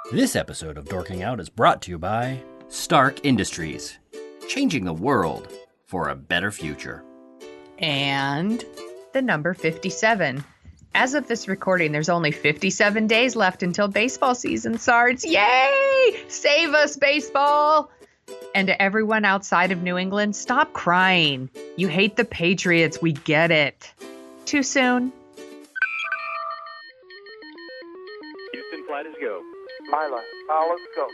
This episode of Dorking Out is brought to you by Stark Industries, changing the world for a better future. And the number 57. As of this recording, there's only 57 days left until baseball season starts. Yay! Save us, baseball! And to everyone outside of New England, stop crying. You hate the Patriots. We get it. Too soon? Houston, flight is go. Mila, let's go.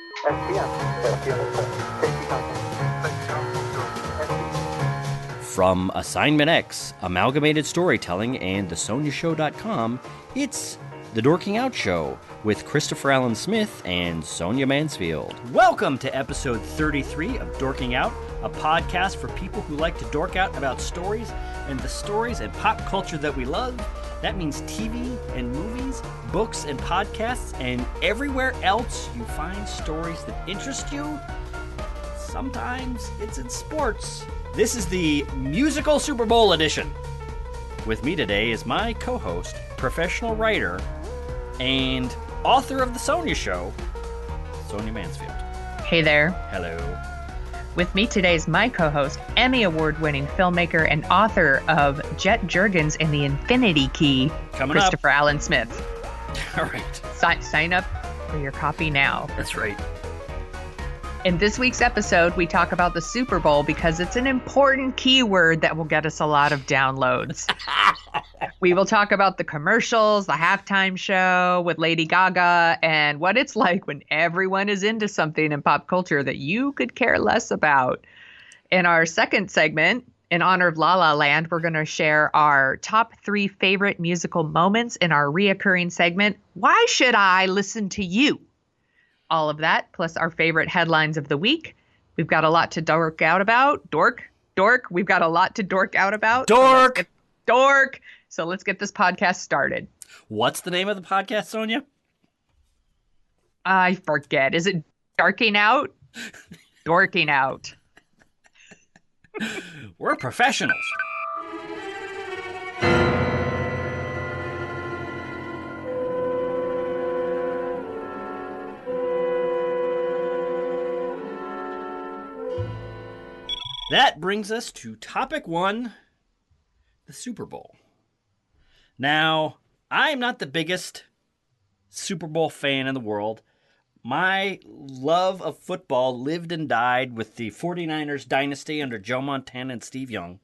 From Assignment X, Amalgamated Storytelling, and thesoniashow.com, it's The Dorking Out Show with Christopher Allen Smith and Sonia Mansfield. Welcome to episode 33 of Dorking Out, a podcast for people who like to dork out about stories and the stories and pop culture that we love. That means TV and movies, books and podcasts, and everywhere else you find stories that interest you. Sometimes it's in sports. This is the musical Super Bowl edition. With me today is my co-host, professional writer, and author of The Sonia Show, Sonia Mansfield. Hey there. Hello. With me today is my co-host, Emmy Award-winning filmmaker and author of Jet Jurgens and the Infinity Key, Coming Christopher Allen Smith. All right. Sign up for your copy now. That's right. In this week's episode, we talk about the Super Bowl because it's an important keyword that will get us a lot of downloads. We will talk about the commercials, the halftime show with Lady Gaga, and what it's like when everyone is into something in pop culture that you could care less about. In our second segment, in honor of La La Land, we're going to share our top 3 favorite musical moments in our reoccurring segment, Why Should I Listen to You? All of that, plus our favorite headlines of the week. We've got a lot to dork out about. Dork. We've got a lot to dork out about. Dork. Dork. So let's get this podcast started. What's the name of the podcast, Sonia? I forget. Is it Darking Out? Dorking Out. We're professionals. That brings us to topic 1, the Super Bowl. Now, I'm not the biggest Super Bowl fan in the world. My love of football lived and died with the 49ers dynasty under Joe Montana and Steve Young.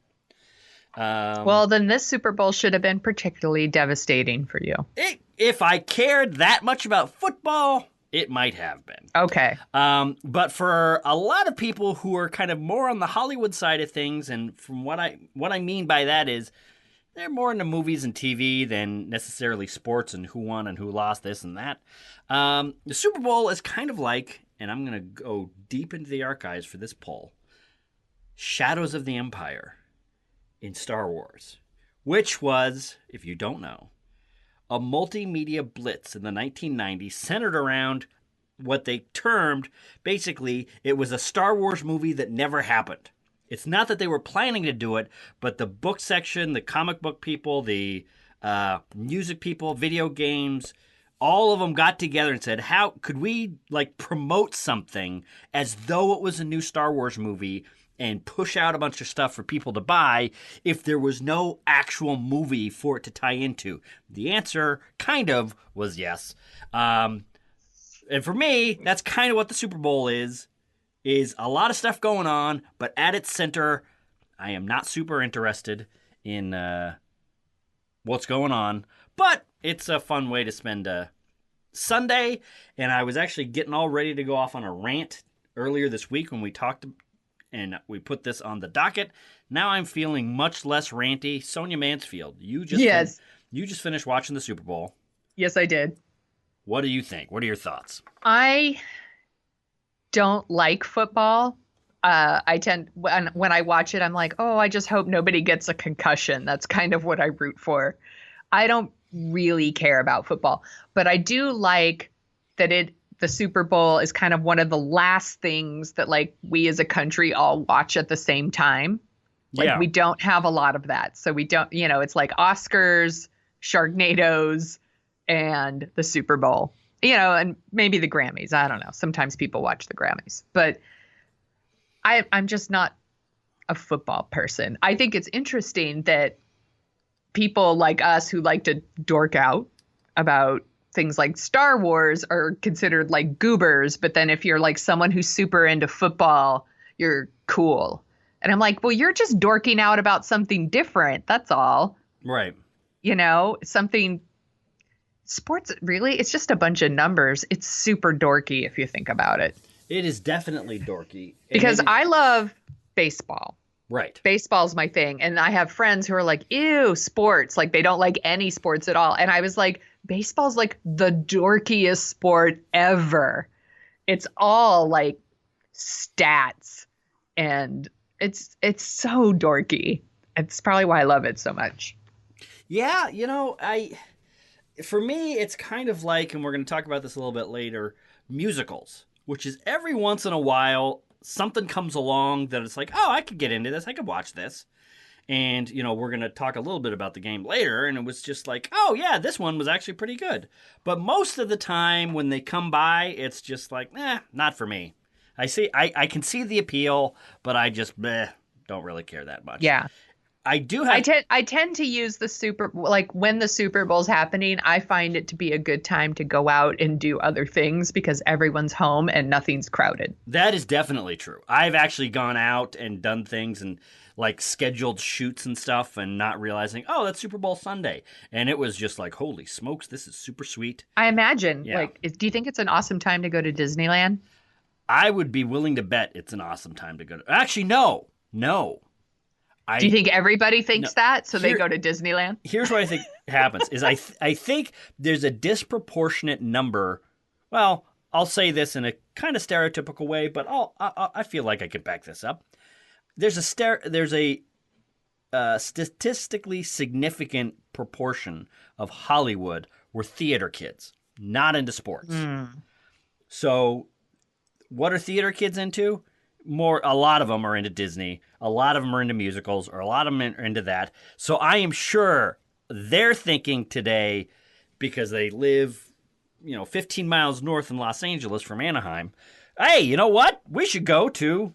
Well, then this Super Bowl should have been particularly devastating for you. If I cared that much about football, it might have been. Okay. But for a lot of people who are kind of more on the Hollywood side of things, and from what I mean by that is they're more into movies and TV than necessarily sports and who won and who lost this and that. The Super Bowl is kind of like, and I'm going to go deep into the archives for this poll, Shadows of the Empire in Star Wars, which was, if you don't know, a multimedia blitz in the 1990s centered around what they termed, basically, it was a Star Wars movie that never happened. It's not that they were planning to do it, but the book section, the comic book people, the music people, video games, all of them got together and said, how could we promote something as though it was a new Star Wars movie and push out a bunch of stuff for people to buy if there was no actual movie for it to tie into? The answer kind of was yes. And for me, that's kind of what the Super Bowl is a lot of stuff going on, but at its center, I am not super interested in what's going on, but it's a fun way to spend a Sunday, and I was actually getting all ready to go off on a rant earlier this week when we talked and we put this on the docket. Now I'm feeling much less ranty. Sonia Mansfield, you just finished watching the Super Bowl. Yes, I did. What do you think? What are your thoughts? I don't like football. I tend, when I watch it, I'm like, oh, I just hope nobody gets a concussion. That's kind of what I root for. I don't really care about football, but I do like that the Super Bowl is kind of one of the last things that we as a country all watch at the same time. We don't have a lot of that. So we don't, it's like Oscars, Sharknadoes, and the Super Bowl. and maybe the Grammys. I don't know. Sometimes people watch the Grammys, but I'm just not a football person. I think it's interesting that people like us who like to dork out about things like Star Wars are considered like goobers, but then if you're like someone who's super into football, you're cool. And I'm like, well, you're just dorking out about something different. That's all. Right. Something. Sports, really, it's just a bunch of numbers. It's super dorky if you think about it. It is definitely dorky. Because I love baseball. Right. Baseball's my thing. And I have friends who are like, ew, sports. Like, they don't like any sports at all. And I was like, baseball's like the dorkiest sport ever. It's all like stats. And it's so dorky. It's probably why I love it so much. Yeah, for me, it's kind of like, and we're going to talk about this a little bit later, musicals, which is every once in a while, something comes along that it's like, oh, I could get into this. I could watch this. And, we're going to talk a little bit about the game later. And it was just like, oh, yeah, this one was actually pretty good. But most of the time when they come by, it's just like, not for me. I can see the appeal, but I just don't really care that much. Yeah. I do have. I tend to use when the Super Bowl's happening, I find it to be a good time to go out and do other things because everyone's home and nothing's crowded. That is definitely true. I've actually gone out and done things and like scheduled shoots and stuff and not realizing, oh, that's Super Bowl Sunday. And it was just like, holy smokes, this is super sweet. I imagine. Yeah. Do you think it's an awesome time to go to Disneyland? I would be willing to bet it's an awesome time to go to. Actually, no. Do you think everybody thinks that, so they go to Disneyland? Here's what I think happens, is I think there's a disproportionate number. Well, I'll say this in a kind of stereotypical way, but I feel like I can back this up. There's a statistically significant proportion of Hollywood were theater kids, not into sports. So what are theater kids into? A lot of them are into Disney. A lot of them are into musicals, or a lot of them are into that. So I am sure they're thinking today, because they live, 15 miles north in Los Angeles from Anaheim, hey, you know what? We should go to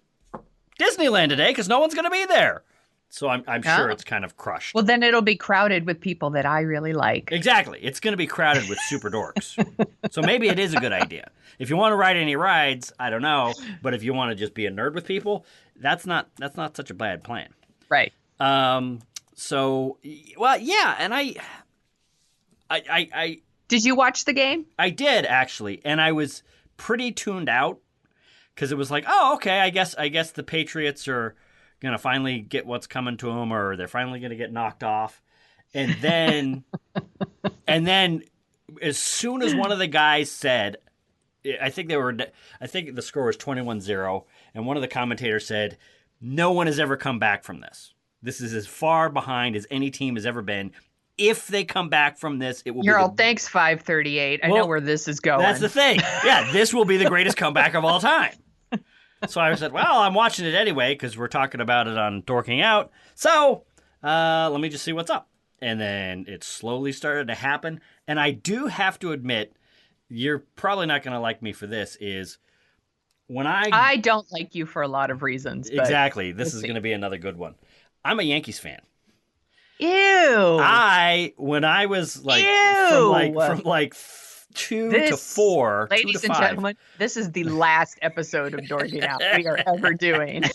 Disneyland today because no one's going to be there. So I'm sure it's kind of crushed. Well, then it'll be crowded with people that I really like. Exactly. It's going to be crowded with super dorks. So maybe it is a good idea. If you want to ride any rides, I don't know. But if you want to just be a nerd with people, that's not such a bad plan. Right. So, well, yeah. And I did you watch the game? I did, actually. And I was pretty tuned out because it was like, oh, okay, I guess the Patriots are going to finally get what's coming to them, or they're finally going to get knocked off. And then as soon as one of the guys said, I think the score was 21-0, and one of the commentators said, no one has ever come back from this. This is as far behind as any team has ever been. If they come back from this, it will be... Thanks, 538. I know where this is going. That's the thing. Yeah, this will be the greatest comeback of all time. So I said, well, I'm watching it anyway because we're talking about it on Dorking Out. So let me just see what's up. And then it slowly started to happen. And I do have to admit, you're probably not going to like me for this, is when I don't like you for a lot of reasons. Exactly. This is going to be another good one. I'm a Yankees fan. Ew. When I was like, from 2 to 4, ladies 2 to and 5. gentlemen, this is the last episode of Dorking Out we are ever doing.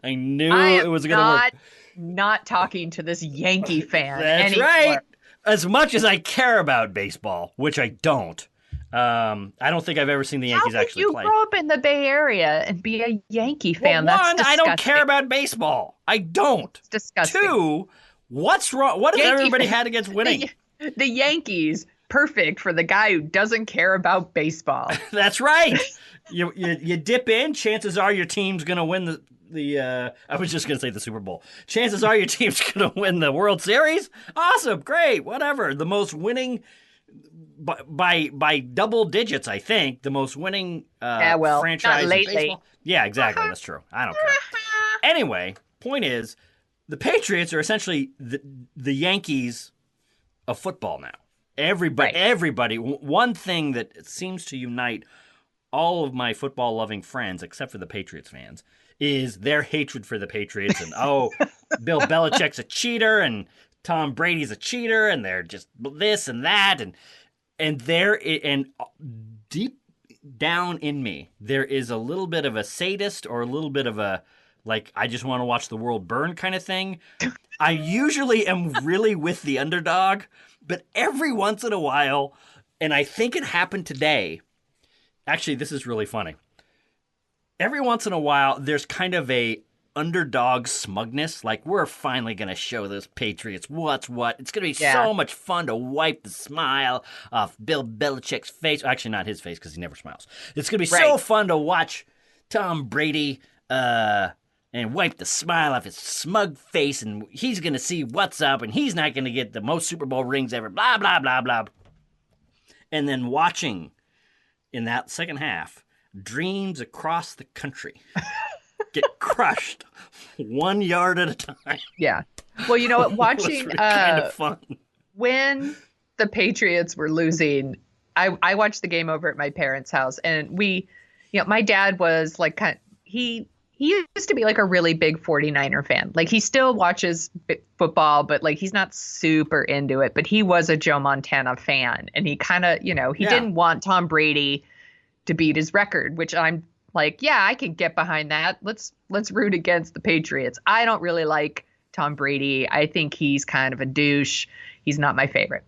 I knew it was going to work. Not talking to this Yankee fan. That's anymore. right. As much as I care about baseball, which I don't, I don't think I've ever seen the Yankees actually play. How could you grow up in the Bay Area and be a Yankee fan? Well, That's one, disgusting. I don't care about baseball. I don't. It's disgusting. 2, what's wrong? What has everybody had against winning? The Yankees, perfect for the guy who doesn't care about baseball. That's right. You dip in. Chances are your team's going to win the I was just going to say the Super Bowl. Chances are your team's going to win the World Series. Awesome, great, whatever. The most winning by double digits, I think. The most winning franchise not in lately. baseball. Yeah, exactly. That's true. I don't care. Anyway, point is, the Patriots are essentially the Yankees of football now. Everybody. One thing that seems to unite all of my football-loving friends, except for the Patriots fans, is their hatred for the Patriots. And, Bill Belichick's a cheater, and Tom Brady's a cheater, and they're just this and that. And deep down in me, there is a little bit of a sadist or a little bit of a, like, I just want to watch the world burn kind of thing. I usually am really with the underdog, but every once in a while, and I think it happened today. Actually, this is really funny. Every once in a while, there's kind of a underdog smugness. Like, we're finally going to show those Patriots what's what. It's going to be so much fun to wipe the smile off Bill Belichick's face. Actually, not his face, because he never smiles. It's going to be so fun to watch Tom Brady and wipe the smile off his smug face, and he's going to see what's up, and he's not going to get the most Super Bowl rings ever, blah, blah, blah, blah. And then watching, in that second half, dreams across the country get crushed 1 yard at a time. Yeah. Well, you know what? Watching really kind of fun. When the Patriots were losing, I watched the game over at my parents' house, and my dad was like, he used to be like a really big 49er fan. Like, he still watches football, but like he's not super into it. But he was a Joe Montana fan, and he kind of, he didn't want Tom Brady to beat his record, which I'm like, yeah, I can get behind that. Let's root against the Patriots. I don't really like Tom Brady. I think he's kind of a douche. He's not my favorite.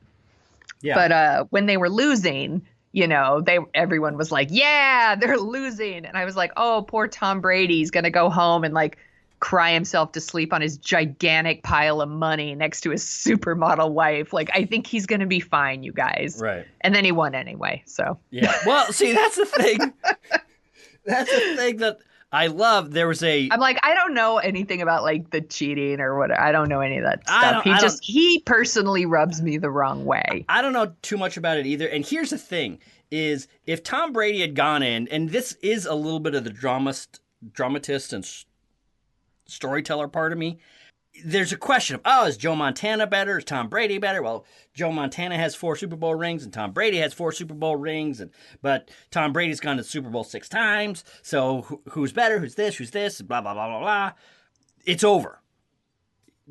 Yeah. But when they were losing, everyone was like, yeah, they're losing. And I was like, oh, poor Tom Brady's going to go home and like cry himself to sleep on his gigantic pile of money next to his supermodel wife. Like, I think he's going to be fine, you guys. Right. And then he won anyway. So, yeah. Well, see, that's the thing. That's the thing that I love. I'm like, I don't know anything about like the cheating or whatever. I don't know any of that stuff. He personally rubs me the wrong way. I don't know too much about it either. And here's the thing is, if Tom Brady had gone in, and this is a little bit of the dramatist and storyteller part of me, there's a question of, is Joe Montana better? Is Tom Brady better? Well, Joe Montana has 4 Super Bowl rings, and Tom Brady has 4 Super Bowl rings, but Tom Brady's gone to the Super Bowl 6 times, so who's better? Who's this? Blah, blah, blah, blah, blah. It's over.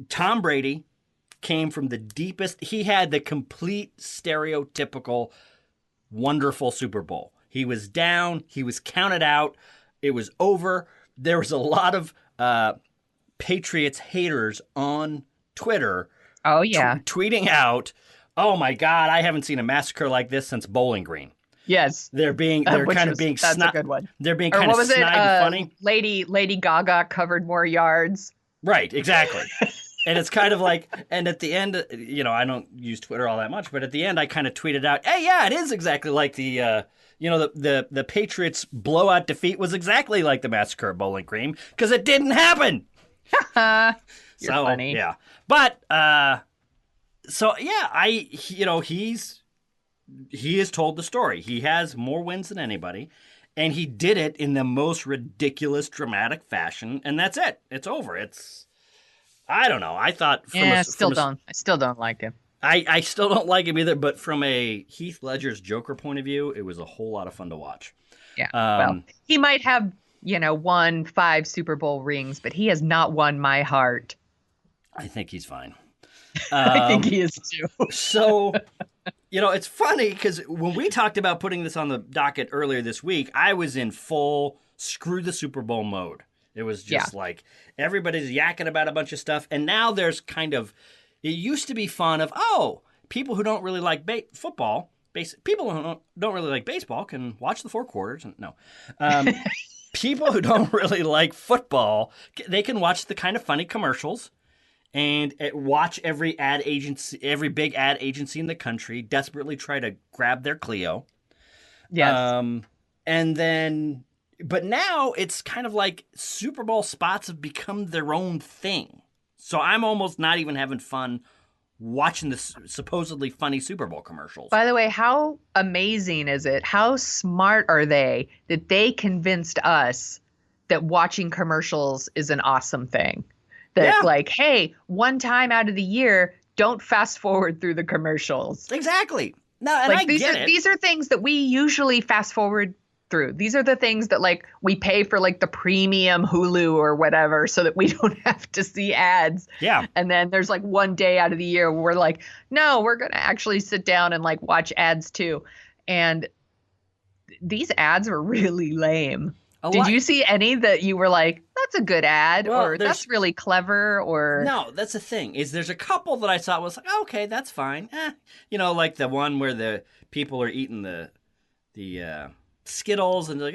Tom Brady came from the deepest. He had the complete stereotypical wonderful Super Bowl. He was down. He was counted out. It was over. There was a lot of Patriots haters on Twitter. Oh, yeah. Tweeting out, oh, my God, I haven't seen a massacre like this since Bowling Green. Yes. They're kind of being That's a good one. They're being kind of snide and funny. Lady Gaga covered more yards. Right, exactly. And it's kind of like, and at the end, I don't use Twitter all that much, but at the end I kind of tweeted out, hey, yeah, it is exactly like the Patriots blowout defeat was exactly like the massacre at Bowling Green, because it didn't happen. You're funny. Yeah. But, he has told the story. He has more wins than anybody, and he did it in the most ridiculous, dramatic fashion, and that's it. It's over. I don't know. I thought I still don't like him. I still don't like him either, but from a Heath Ledger's Joker point of view, it was a whole lot of fun to watch. Yeah. Well, he might have, won 5 Super Bowl rings, but he has not won my heart. I think he's fine. I think he is too. So, it's funny because when we talked about putting this on the docket earlier this week, I was in full screw the Super Bowl mode. It was just like everybody's yakking about a bunch of stuff. And now there's kind of, it used to be fun of, people who don't really like football, people who don't really like baseball can watch the 4 quarters. No. People who don't really like football, they can watch the kind of funny commercials and watch every big ad agency in the country desperately try to grab their Clio. Yes. And then, but now it's kind of like Super Bowl spots have become their own thing. So I'm almost not even having fun watching the supposedly funny Super Bowl commercials. By the way, how amazing is it? How smart are they that they convinced us that watching commercials is an awesome thing? That like, hey, one time out of the year, don't fast forward through the commercials. Exactly. No, and Like I get it. these are things that we usually fast forward through. These are the things that like we pay for like the premium Hulu or whatever so that we don't have to see ads. Yeah. And then there's like one day out of the year where we're like, no, we're going to actually sit down and like watch ads too. And these ads were really lame. Did you see any that you were like, that's a good ad, Well, or that's really clever, or No, that's the thing. Is there's a couple that I thought was like, okay, that's fine. Like the one where the people are eating the Skittles and like,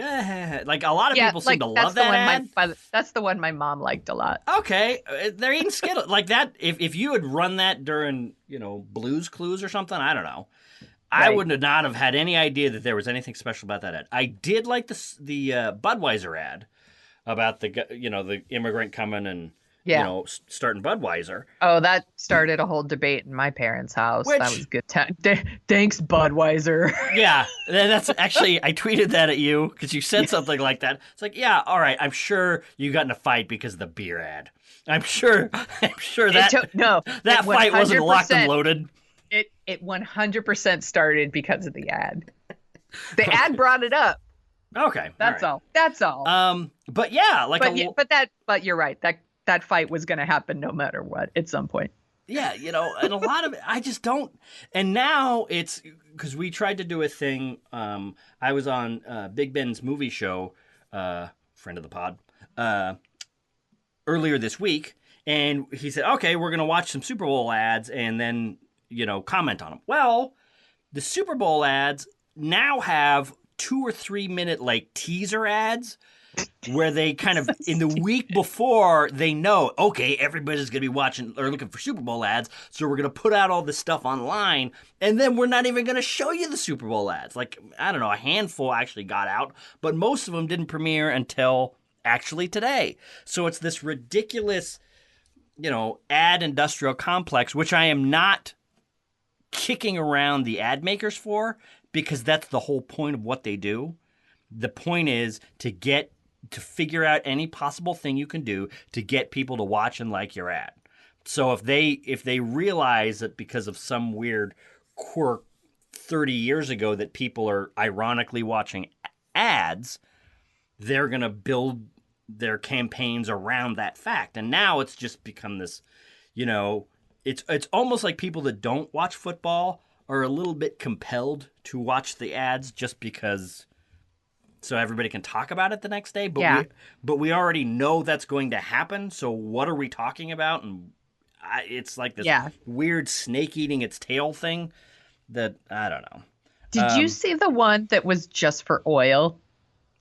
like a lot of people seem to love that ad. That's the one my mom liked a lot. Okay, they're eating Skittles like that. If you had run that during Blue's Clues or something, I don't know. I would not have had any idea that there was anything special about that ad. I did like the Budweiser ad about the immigrant coming and starting Budweiser. Oh, that started a whole debate in my parents' house. That was good. Thanks, Budweiser. Yeah, that's actually I tweeted that at you because you said something like that. It's like, yeah, all right. I'm sure you got in a fight because of the beer ad. I'm sure that fight wasn't locked and loaded. It 100% started because of the ad. The ad brought it up. Okay, that's all. That's all. But yeah, but you're right. That fight was going to happen no matter what at some point. Yeah, and a lot of it, I just don't. And now it's because we tried to do a thing. I was on Big Ben's movie show, friend of the pod, earlier this week, and he said, "Okay, we're going to watch some Super Bowl ads and then comment on them." Well, the Super Bowl ads now have 2 or 3 minute like teaser ads where they kind of in the week before they know, okay, everybody's going to be watching or looking for Super Bowl ads, so we're going to put out all this stuff online, and then we're not even going to show you the Super Bowl ads. Like, I don't know, a handful actually got out, but most of them didn't premiere until actually today. So it's this ridiculous, ad industrial complex, which I am not kicking around the ad makers for, because that's the whole point of what they do. The point is to figure out any possible thing you can do to get people to watch and like your ad. So if they realize that because of some weird quirk 30 years ago that people are ironically watching ads, they're going to build their campaigns around that fact. And now it's just become this, it's almost like people that don't watch football are a little bit compelled to watch the ads just because, so everybody can talk about it the next day. But we already know that's going to happen. So what are we talking about? And it's like this weird snake eating its tail thing that I don't know. Did you see the one that was just for oil?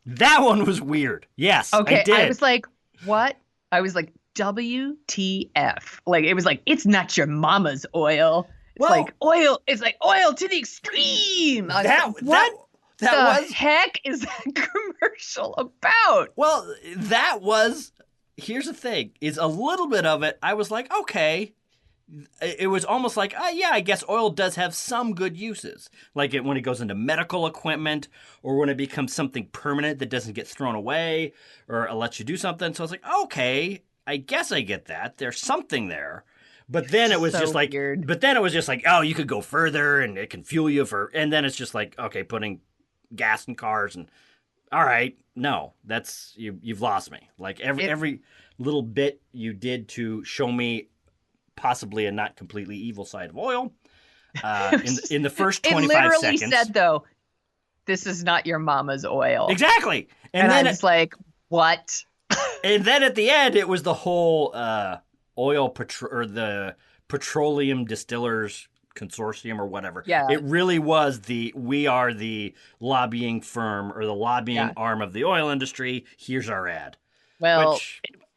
That one was weird. Yes, okay, I did. I was like, what? I was like, WTF? Like, it was like, it's not your mama's oil. It's like oil. It's like oil to the extreme. What the heck is that commercial about? Well, here's the thing, is a little bit of it, I was like, okay. It was almost like, I guess oil does have some good uses. Like when it goes into medical equipment or when it becomes something permanent that doesn't get thrown away or lets you do something. So I was like, okay, I guess I get that. There's something there. But then it was just like, weird. But then it was just like, oh, you could go further and it can fuel you and then it's just like, okay, putting gas in cars and, all right, no, that's, you've lost me. Like every little bit you did to show me possibly a not completely evil side of oil in the first 25 seconds. It literally said, though, this is not your mama's oil. Exactly. And then it's like, what? And then at the end, it was the whole the Petroleum Distillers Consortium or whatever. Yeah. It really was we are the lobbying firm or the lobbying arm of the oil industry. Here's our ad. Well,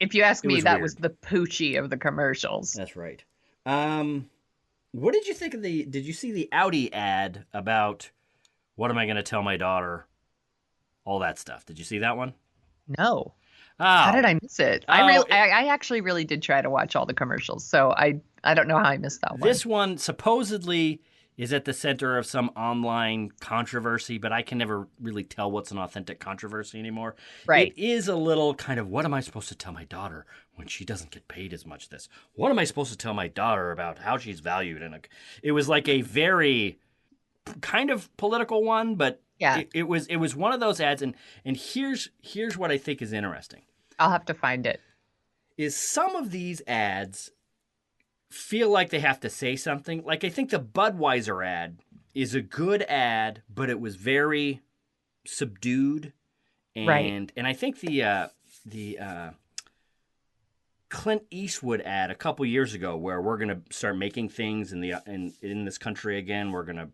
if you ask me, that weird. was the Poochie of the commercials. That's right. What did you think of did you see the Audi ad about what am I going to tell my daughter? All that stuff. Did you see that one? No. Oh. How did I miss it? I actually really did try to watch all the commercials, so I don't know how I missed that one. This one supposedly is at the center of some online controversy, but I can never really tell what's an authentic controversy anymore. Right. It is a little kind of, what am I supposed to tell my daughter when she doesn't get paid as much this? What am I supposed to tell my daughter about how she's valued? And it was like a very kind of political one, but Yeah. it was one of those ads. And here's what I think is interesting. I'll have to find it. Is some of these ads feel like they have to say something. Like, I think the Budweiser ad is a good ad, but it was very subdued. And Right. and I think the Clint Eastwood ad a couple years ago, where we're going to start making things in this country again. We're going to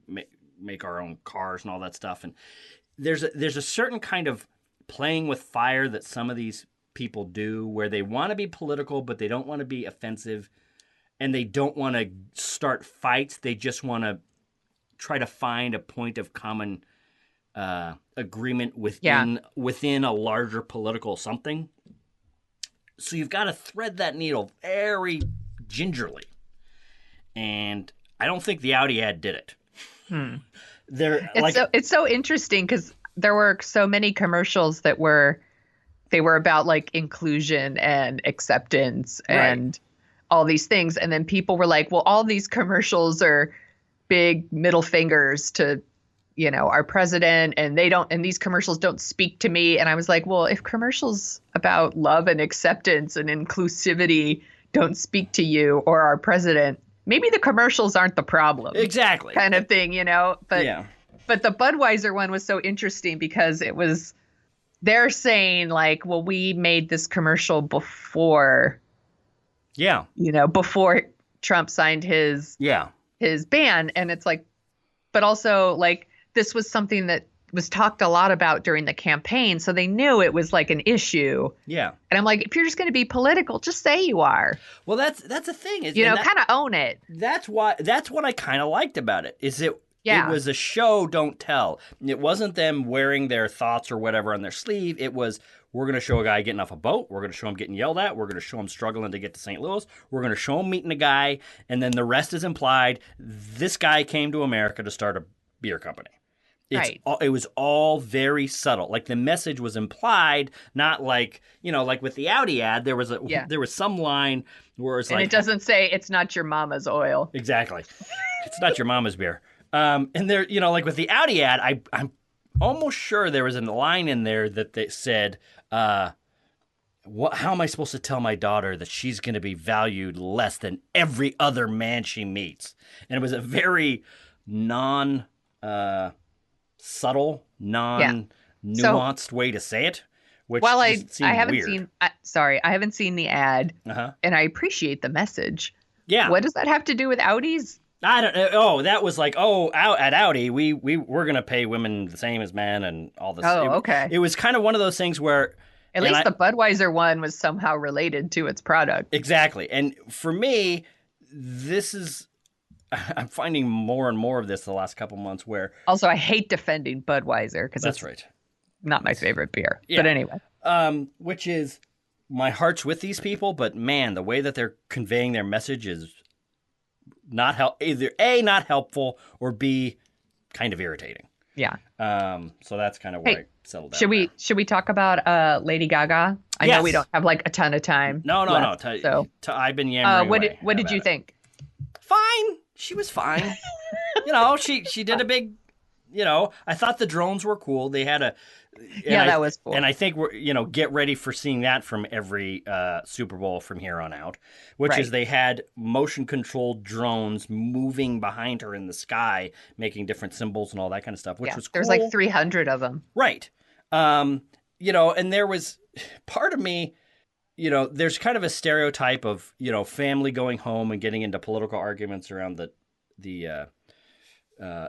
make our own cars and all that stuff. And there's a certain kind of playing with fire that some of these people do, where they want to be political, but they don't want to be offensive, and they don't want to start fights. They just want to try to find a point of common agreement within a larger political something. So you've got to thread that needle very gingerly, and I don't think the Audi ad did it. It's so interesting because there were so many commercials that were about like inclusion and acceptance and all these things. And then people were like, well, all these commercials are big middle fingers to, our president, and these commercials don't speak to me. And I was like, well, if commercials about love and acceptance and inclusivity don't speak to you or our president, maybe the commercials aren't the problem. Exactly. Kind of thing, But the Budweiser one was so interesting because they're saying like, well, we made this commercial before, before Trump signed his ban. And it's like, but also like, this was something that was talked a lot about during the campaign. So they knew it was like an issue. Yeah. And I'm like, if you're just going to be political, just say you are. Well, that's the thing. Kind of own it. That's what I kind of liked about it. It was a show, don't tell. It wasn't them wearing their thoughts or whatever on their sleeve. It was, we're going to show a guy getting off a boat. We're going to show him getting yelled at. We're going to show him struggling to get to St. Louis. We're going to show him meeting a guy. And then the rest is implied. This guy came to America to start a beer company. It was all very subtle. Like the message was implied, not like, like with the Audi ad, there was some line where it's like. And it doesn't say it's not your mama's oil. Exactly. It's not your mama's beer. And there, like with the Audi ad, I'm almost sure there was a line in there that they said, how am I supposed to tell my daughter that she's going to be valued less than every other man she meets? And it was a very subtle, nuanced way to say it. Which I haven't weird. I haven't seen the ad, and I appreciate the message. Yeah. What does that have to do with Audis? I don't know. Oh, that was like, at Audi, we're going to pay women the same as men and all this. Oh, okay. It was kind of one of those things where. At least the Budweiser one was somehow related to its product. Exactly. And for me, I'm finding more and more of this the last couple months where. Also, I hate defending Budweiser because that's right. Not my favorite beer. Yeah. But anyway. Which is, my heart's with these people, but man, the way that they're conveying their message is not either A, not helpful, or B, kind of irritating. Yeah. So that's kind of where I settled down. Should we talk about Lady Gaga? I know we don't have like a ton of time. No. I've been yammering away. What did you think? Fine. She was fine. She did a big. I thought the drones were cool. They had that was cool. And I think we're get ready for seeing that from every Super Bowl from here on out, which is they had motion controlled drones moving behind her in the sky, making different symbols and all that kind of stuff, which was cool. There's like 300 of them. Right. And there was part of me. There's kind of a stereotype of, family going home and getting into political arguments around the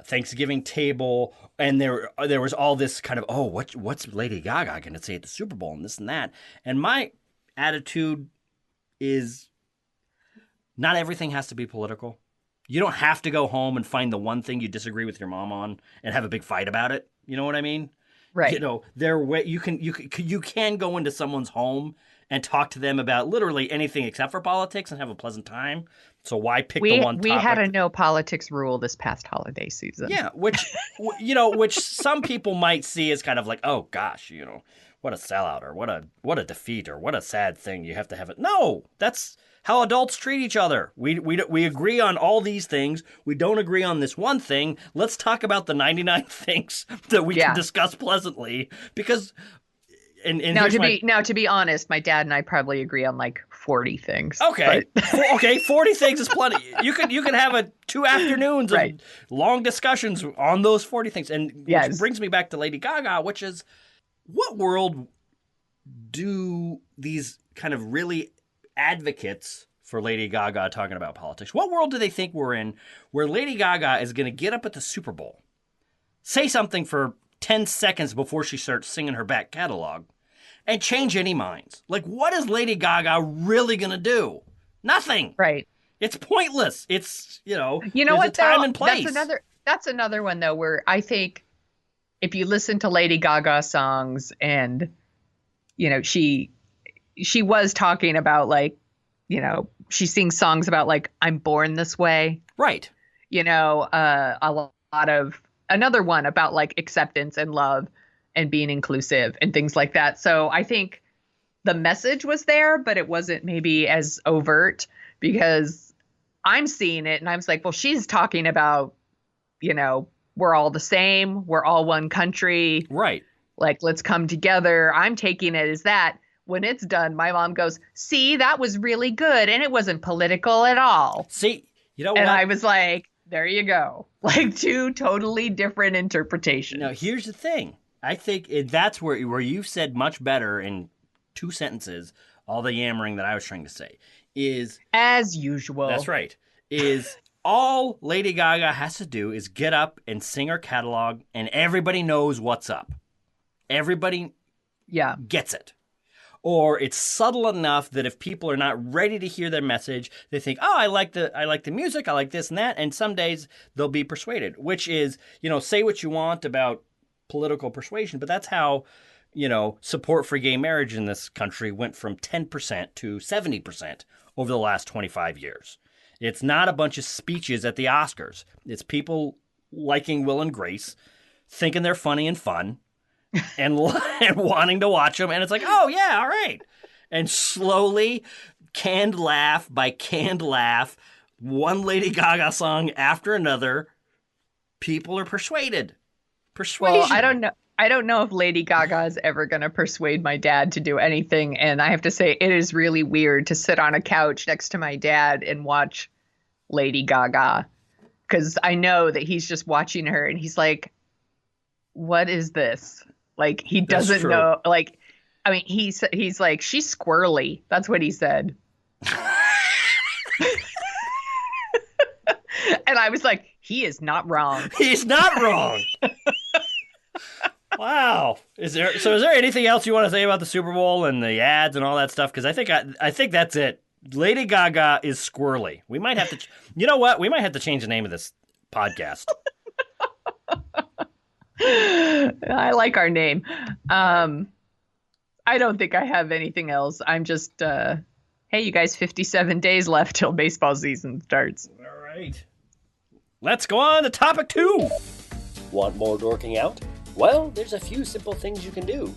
Thanksgiving table. And there was all this kind of, what's Lady Gaga going to say at the Super Bowl and this and that. And my attitude is not everything has to be political. You don't have to go home and find the one thing you disagree with your mom on and have a big fight about it. You know what I mean? Right. You can go into someone's home and talk to them about literally anything except for politics and have a pleasant time. So why pick the one topic? We had a no politics rule this past holiday season. Yeah, which which some people might see as kind of like, oh gosh, what a sellout, or what a defeat, or what a sad thing. You have to have it. No, that's how adults treat each other. We agree on all these things. We don't agree on this one thing. Let's talk about the 99 things that we can discuss pleasantly. Because now to be honest, my dad and I probably agree on like 40 things. Okay, okay, 40 things is plenty. You could have 2 afternoons of long discussions on those 40 things, and which brings me back to Lady Gaga, which is, what world do these kind of really advocates for Lady Gaga talking about politics, what world do they think we're in, where Lady Gaga is going to get up at the Super Bowl, say something for 10 seconds before she starts singing her back catalog, and change any minds? Like, what is Lady Gaga really going to do? Nothing. Right. It's pointless. It's, you know there's what, a time though? and place. That's another one, though, where I think if you listen to Lady Gaga songs, and, she was talking about, like, she sings songs about, like, I'm born this way. Right. A lot of, another one about, like, acceptance and love and being inclusive and things like that. So I think the message was there, but it wasn't maybe as overt, because I'm seeing it and I'm like, well, she's talking about, we're all the same. We're all one country. Right. Like, let's come together. I'm taking it as that. When it's done, my mom goes, see, that was really good. And it wasn't political at all. See, what? And I was like, there you go. Like, 2 totally different interpretations. Now, here's the thing. I think that's where you've said much better in 2 sentences all the yammering that I was trying to say is... As usual. That's right. Is all Lady Gaga has to do is get up and sing her catalog, and everybody knows what's up. Everybody gets it. Or it's subtle enough that if people are not ready to hear their message, they think, oh, I like the music, I like this and that, and some days they'll be persuaded, which is, say what you want about political persuasion, but that's how, support for gay marriage in this country went from 10% to 70% over the last 25 years. It's not a bunch of speeches at the Oscars. It's people liking Will and Grace, thinking they're funny and fun, and wanting to watch them. And it's like, oh, yeah, all right. And slowly, canned laugh by canned laugh, one Lady Gaga song after another, people are persuaded. Persuasion. Well, I don't know if Lady Gaga is ever going to persuade my dad to do anything. And I have to say, it is really weird to sit on a couch next to my dad and watch Lady Gaga, because I know that he's just watching her and he's like, what is this? Like, he doesn't know. Like, I mean, he's like, she's squirrely. That's what he said. And I was like, he is not wrong. He's not wrong. Wow. Is there anything else you want to say about the Super Bowl and the ads and all that stuff? Because I think that's it. Lady Gaga is squirrely. We might have to. You know what? We might have to change the name of this podcast. I like our name. I don't think I have anything else. I'm just, hey, you guys, 57 days left till baseball season starts. All right. Let's go on to topic 2. Want more dorking out? Well, there's a few simple things you can do.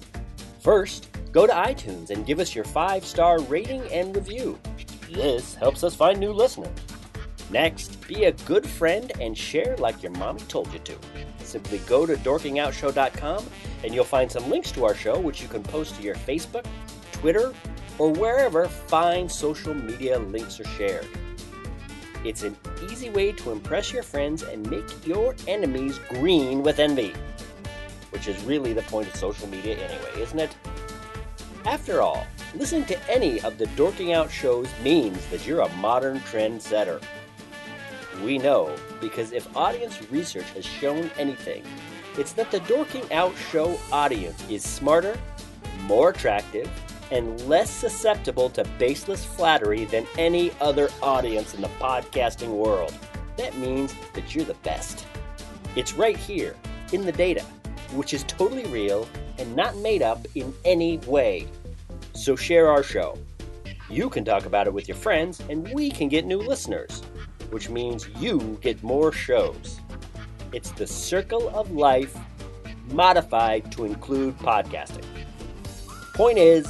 First, go to iTunes and give us your 5-star rating and review. This helps us find new listeners. Next, be a good friend and share like your mommy told you to. Simply go to dorkingoutshow.com and you'll find some links to our show, which you can post to your Facebook, Twitter, or wherever fine social media links are shared. It's an easy way to impress your friends and make your enemies green with envy. Which is really the point of social media anyway, isn't it? After all, listening to any of the Dorking Out shows means that you're a modern trendsetter. We know, because if audience research has shown anything, it's that the Dorking Out show audience is smarter, more attractive, and less susceptible to baseless flattery than any other audience in the podcasting world. That means that you're the best. It's right here, in the data, which is totally real and not made up in any way. So share our show. You can talk about it with your friends, and we can get new listeners, which means you get more shows. It's the circle of life modified to include podcasting. Point is,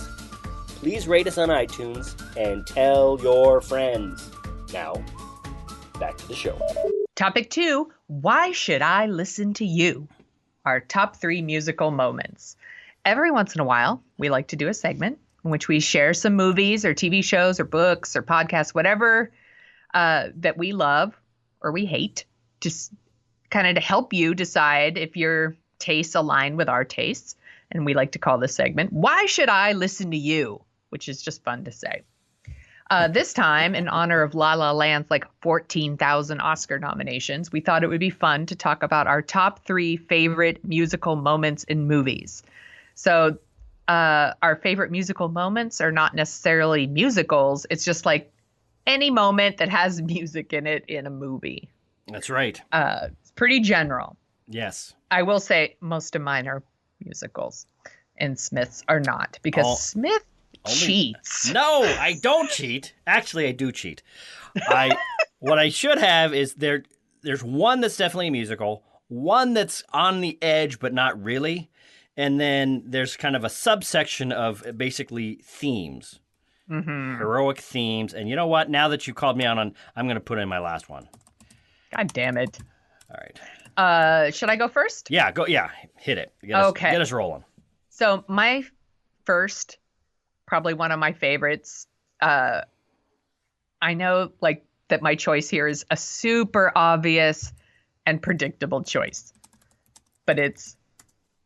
please rate us on iTunes and tell your friends. Now, back to the show. Topic 2, why should I listen to you? Our top 3 musical moments. Every once in a while, we like to do a segment in which we share some movies or TV shows or books or podcasts, whatever that we love or we hate, just kind of to help you decide if your tastes align with our tastes. And we like to call this segment, Why Should I Listen to You? Which is just fun to say. This time, in honor of La La Land's 14,000 Oscar nominations, we thought it would be fun to talk about our top 3 favorite musical moments in movies. So our favorite musical moments are not necessarily musicals. It's just any moment that has music in it in a movie. That's right. It's pretty general. Yes. I will say most of mine are musicals and Smith's are not because Smith cheats. No, I don't cheat. Actually, I do cheat. What I should have is there's one that's definitely a musical, one that's on the edge but not really, and then there's kind of a subsection of basically themes, heroic themes. And you know what? Now that you called me out on, I'm going to put in my last one. God damn it! All right. Should I go first? Yeah, go. Yeah, hit it. Get us rolling. So my first, probably one of my favorites. I know that my choice here is a super obvious and predictable choice, but it's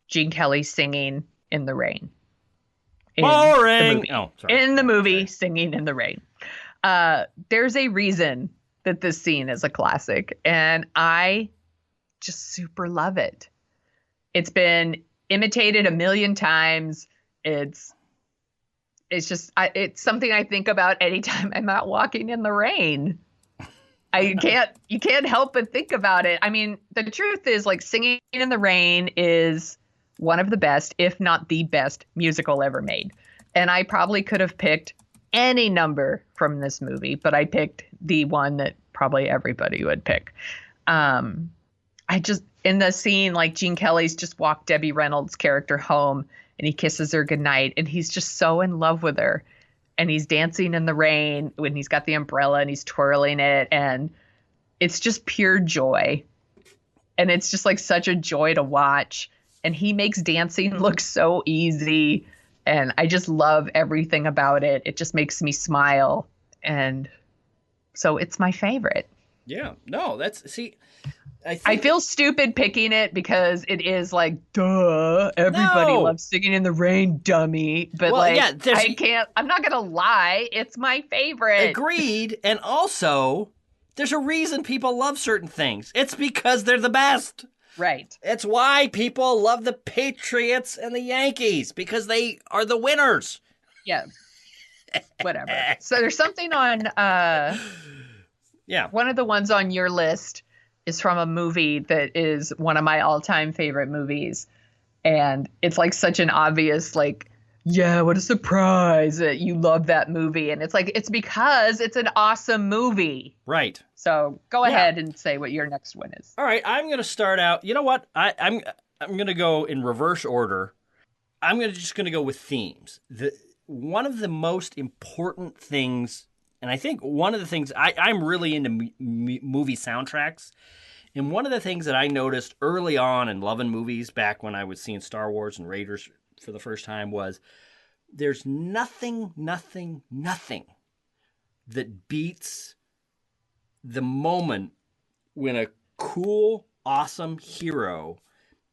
Gene Kelly singing in the rain. Boring. In the movie, Singing in the Rain. There's a reason that this scene is a classic, and I just super love it. It's been imitated a million times. It's something I think about anytime I'm out walking in the rain. You can't help but think about it. I mean, the truth is Singing in the Rain is one of the best, if not the best musical ever made. And I probably could have picked any number from this movie, but I picked the one that probably everybody would pick. In the scene, Gene Kelly's just walked Debbie Reynolds' character home and he kisses her goodnight and he's just so in love with her and he's dancing in the rain when he's got the umbrella and he's twirling it and it's just pure joy. And it's just such a joy to watch. And he makes dancing look so easy. And I just love everything about it. It just makes me smile. And so it's my favorite. Yeah. No, I feel stupid picking it because it is duh. Everybody loves Singing in the Rain, dummy. But I'm not going to lie. It's my favorite. Agreed. And also, there's a reason people love certain things. It's because they're the best. Right. It's why people love the Patriots and the Yankees, because they are the winners. Yeah. Whatever. So there's something on one of the ones on your list is from a movie that is one of my all-time favorite movies. And it's such an obvious yeah, what a surprise that you love that movie. And it's it's because it's an awesome movie. Right. So go ahead and say what your next one is. All right, I'm going to start out. You know what? I'm going to go in reverse order. I'm just going to go with themes. One of the most important things, and I think one of the things, I'm really into movie soundtracks. And one of the things that I noticed early on in loving movies back when I was seeing Star Wars and Raiders for the first time was there's nothing that beats the moment when a cool, awesome hero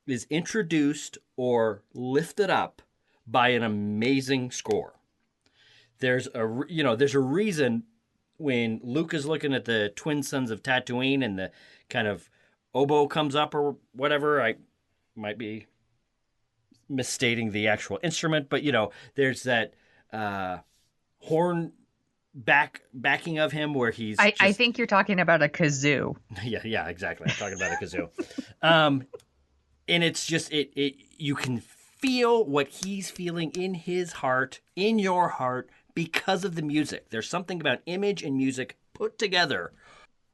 is introduced or lifted up by an amazing score. There's a reason when Luke is looking at the twin sons of Tatooine and the kind of oboe comes up or whatever. I might be misstating the actual instrument, but there's that horn backing of him where he's I think you're talking about a kazoo. Yeah, exactly. I'm talking about a kazoo. And it's just it you can feel what he's feeling in his heart, in your heart, because of the music. There's something about image and music put together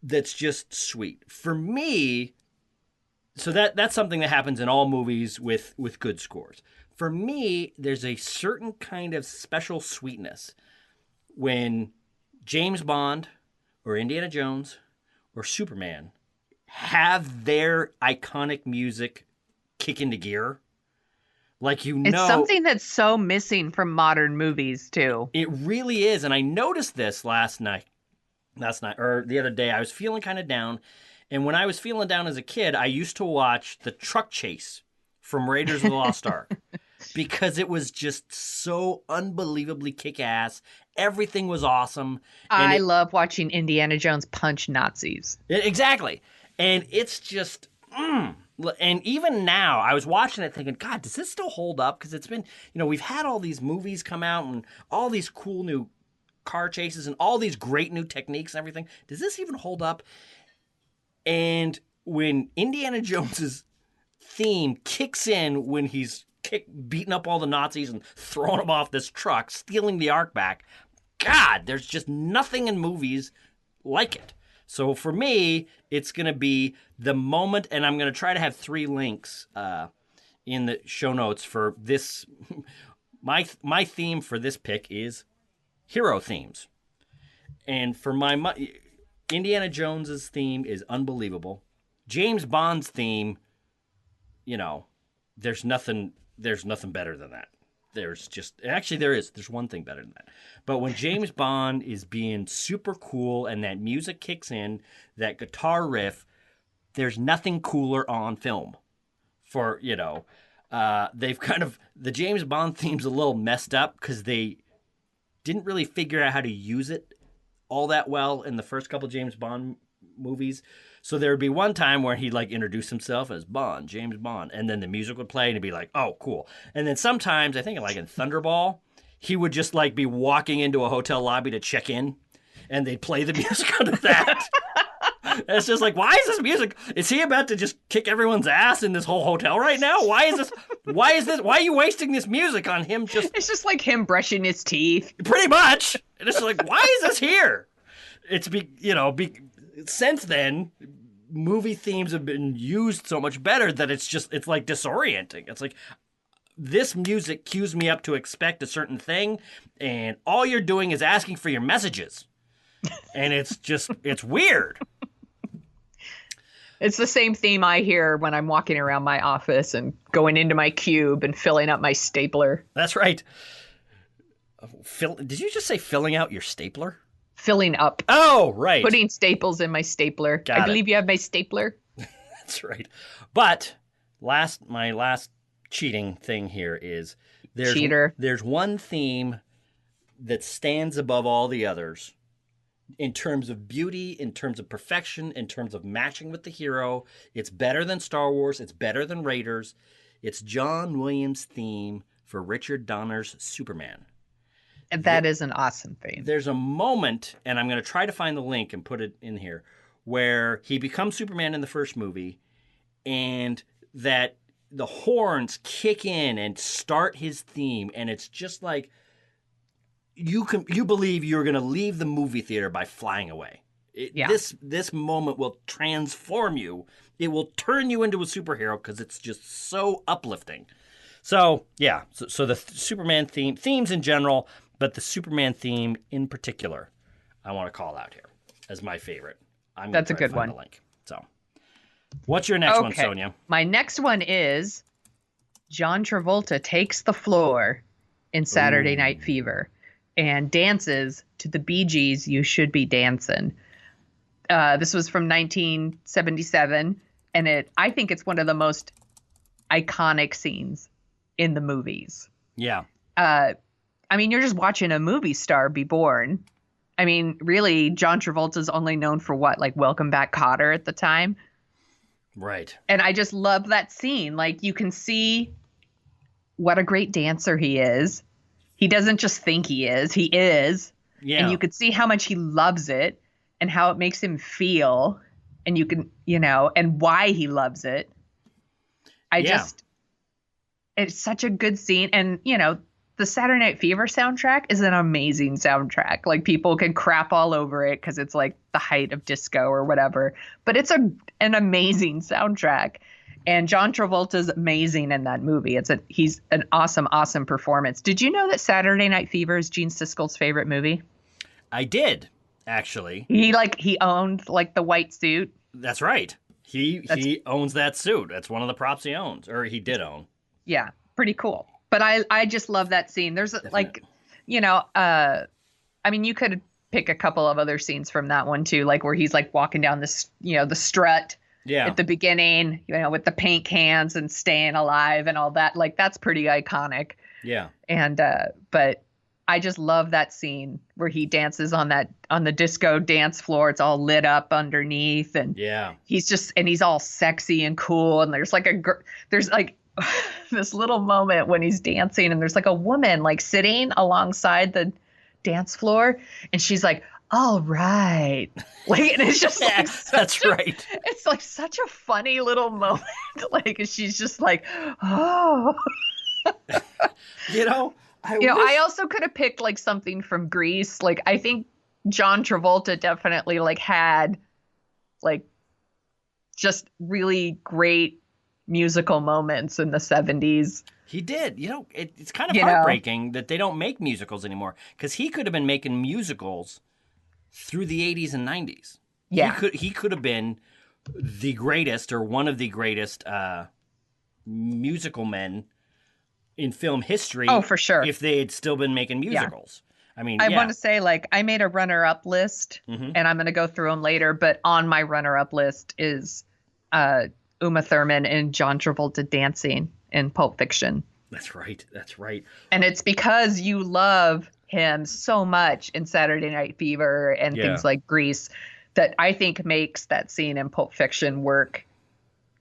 that's just sweet. For me, so that's something that happens in all movies with good scores. For me, there's a certain kind of special sweetness when James Bond or Indiana Jones or Superman have their iconic music kick into gear. Like, It's something that's so missing from modern movies, too. It really is. And I noticed this last night, or the other day. I was feeling kind of down. And when I was feeling down as a kid, I used to watch the truck chase from Raiders of the Lost Ark because it was just so unbelievably kick-ass. Everything was awesome. I love watching Indiana Jones punch Nazis. Exactly. And it's just, and even now, I was watching it thinking, God, does this still hold up? Because it's been, we've had all these movies come out and all these cool new car chases and all these great new techniques and everything. Does this even hold up? And when Indiana Jones's theme kicks in when he's beating up all the Nazis and throwing them off this truck, stealing the Ark back, God, there's just nothing in movies like it. So for me, it's going to be the moment, and I'm going to try to have 3 links in the show notes for this. My theme for this pick is hero themes. And for my Indiana Jones's theme is unbelievable. James Bond's theme, there's nothing better than that. There is. There's one thing better than that. But when James Bond is being super cool and that music kicks in, that guitar riff, there's nothing cooler on film. They've the James Bond theme's a little messed up because they didn't really figure out how to use it all that well in the first couple James Bond movies. So there would be one time where he'd introduce himself as Bond, James Bond, and then the music would play and it'd be like, oh, cool. And then sometimes, I think in Thunderball, he would just be walking into a hotel lobby to check in and they'd play the music under that. And it's just why is this music? Is he about to just kick everyone's ass in this whole hotel right now? Why is this? Why are you wasting this music on him? It's just like him brushing his teeth. Pretty much. And it's why is this here? It's since then, movie themes have been used so much better that it's disorienting. It's this music cues me up to expect a certain thing, and all you're doing is asking for your messages. And it's weird. It's the same theme I hear when I'm walking around my office and going into my cube and filling up my stapler. That's right. Did you just say filling out your stapler? Filling up. Oh, right. Putting staples in my stapler. I believe you have my stapler. That's right. But my last cheating thing here is there's one theme that stands above all the others in terms of beauty, in terms of perfection, in terms of matching with the hero. It's better than Star Wars. It's better than Raiders. It's John Williams' theme for Richard Donner's Superman. And that is an awesome theme. There's a moment, and I'm going to try to find the link and put it in here, where he becomes Superman in the first movie, and that the horns kick in and start his theme, and it's just you believe you're going to leave the movie theater by flying away. This moment will transform you. It will turn you into a superhero because it's just so uplifting. So, yeah. So the Superman themes in general, but the Superman theme in particular, I want to call out here as my favorite. That's a good one. The link. So, what's your next one, Sonia? My next one is John Travolta takes the floor in Saturday Night Fever and dances to the Bee Gees' "You Should Be Dancing." This was from 1977, and I think it's one of the most iconic scenes in the movies. Yeah. You're just watching a movie star be born. Really, John Travolta's only known for what, Welcome Back, Kotter at the time. Right. And I just love that scene. You can see what a great dancer he is. He doesn't just think he is. He is. Yeah. And you could see how much he loves it and how it makes him feel. And you can, and why he loves it. It's such a good scene. And, the Saturday Night Fever soundtrack is an amazing soundtrack. Like, people can crap all over it because it's like the height of disco or whatever. But it's an amazing soundtrack. And John Travolta's amazing in that movie. He's an awesome, awesome performance. Did you know that Saturday Night Fever is Gene Siskel's favorite movie? I did, actually. He owned like the white suit. That's right. He owns that suit. That's one of the props he owns, or he did own. Yeah, pretty cool. But I just love that scene. There's Definitely. I mean, you could pick a couple of other scenes from that one too, like where he's like walking down this, the strut at the beginning, with the paint cans and staying alive and all that. Like, that's pretty iconic. Yeah. And but I just love that scene where he dances on the disco dance floor. It's all lit up underneath, and he's all sexy and cool. And there's like this little moment when he's dancing, and there's like a woman like sitting alongside the dance floor, and she's like, all right. Like, and it's just like that's right. It's like such a funny little moment. Like, she's just like, oh. I also could have picked like something from Grease. Like, I think John Travolta definitely like had like just really great musical moments in the 70s. He did. It's kind of heartbreaking that they don't make musicals anymore, because he could have been making musicals through the 80s and 90s. Yeah. He could have been the greatest, or one of the greatest musical men in film history. Oh, for sure. If they had still been making musicals. I mean, I want to say, like, I made a runner-up list, and I'm going to go through them later, but on my runner-up list is Uma Thurman and John Travolta dancing in Pulp Fiction. That's right. That's right. And it's because you love him so much in Saturday Night Fever and things like Grease that I think makes that scene in Pulp Fiction work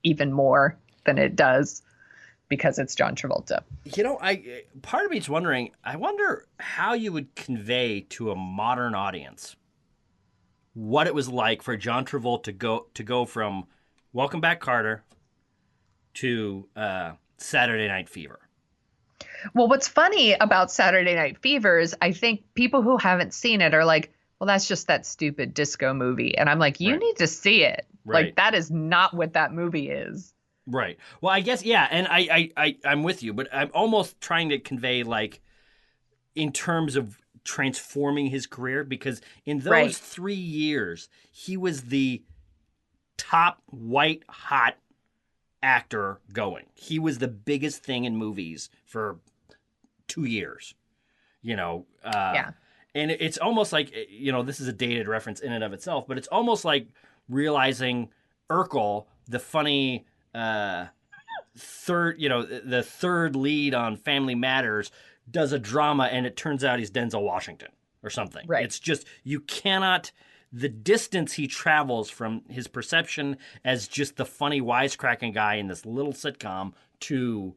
even more than it does because it's John Travolta. Part of me is wondering, I wonder how you would convey to a modern audience what it was like for John Travolta to go from Welcome Back, Carter to Saturday Night Fever. Well, what's funny about Saturday Night Fever is I think people who haven't seen it are like, well, that's just that stupid disco movie. And I'm like, you need to see it. Right. Like, that is not what that movie is. Right. Well, I guess, yeah, and I'm with you, but I'm almost trying to convey, like, in terms of transforming his career, because in those 3 years, he was the top white hot actor going. He was the biggest thing in movies for 2 years, And it's almost like, this is a dated reference in and of itself, but it's almost like realizing Urkel, the funny the third lead on Family Matters, does a drama and it turns out he's Denzel Washington or something. Right. It's just, you cannot, the distance he travels from his perception as just the funny wisecracking guy in this little sitcom to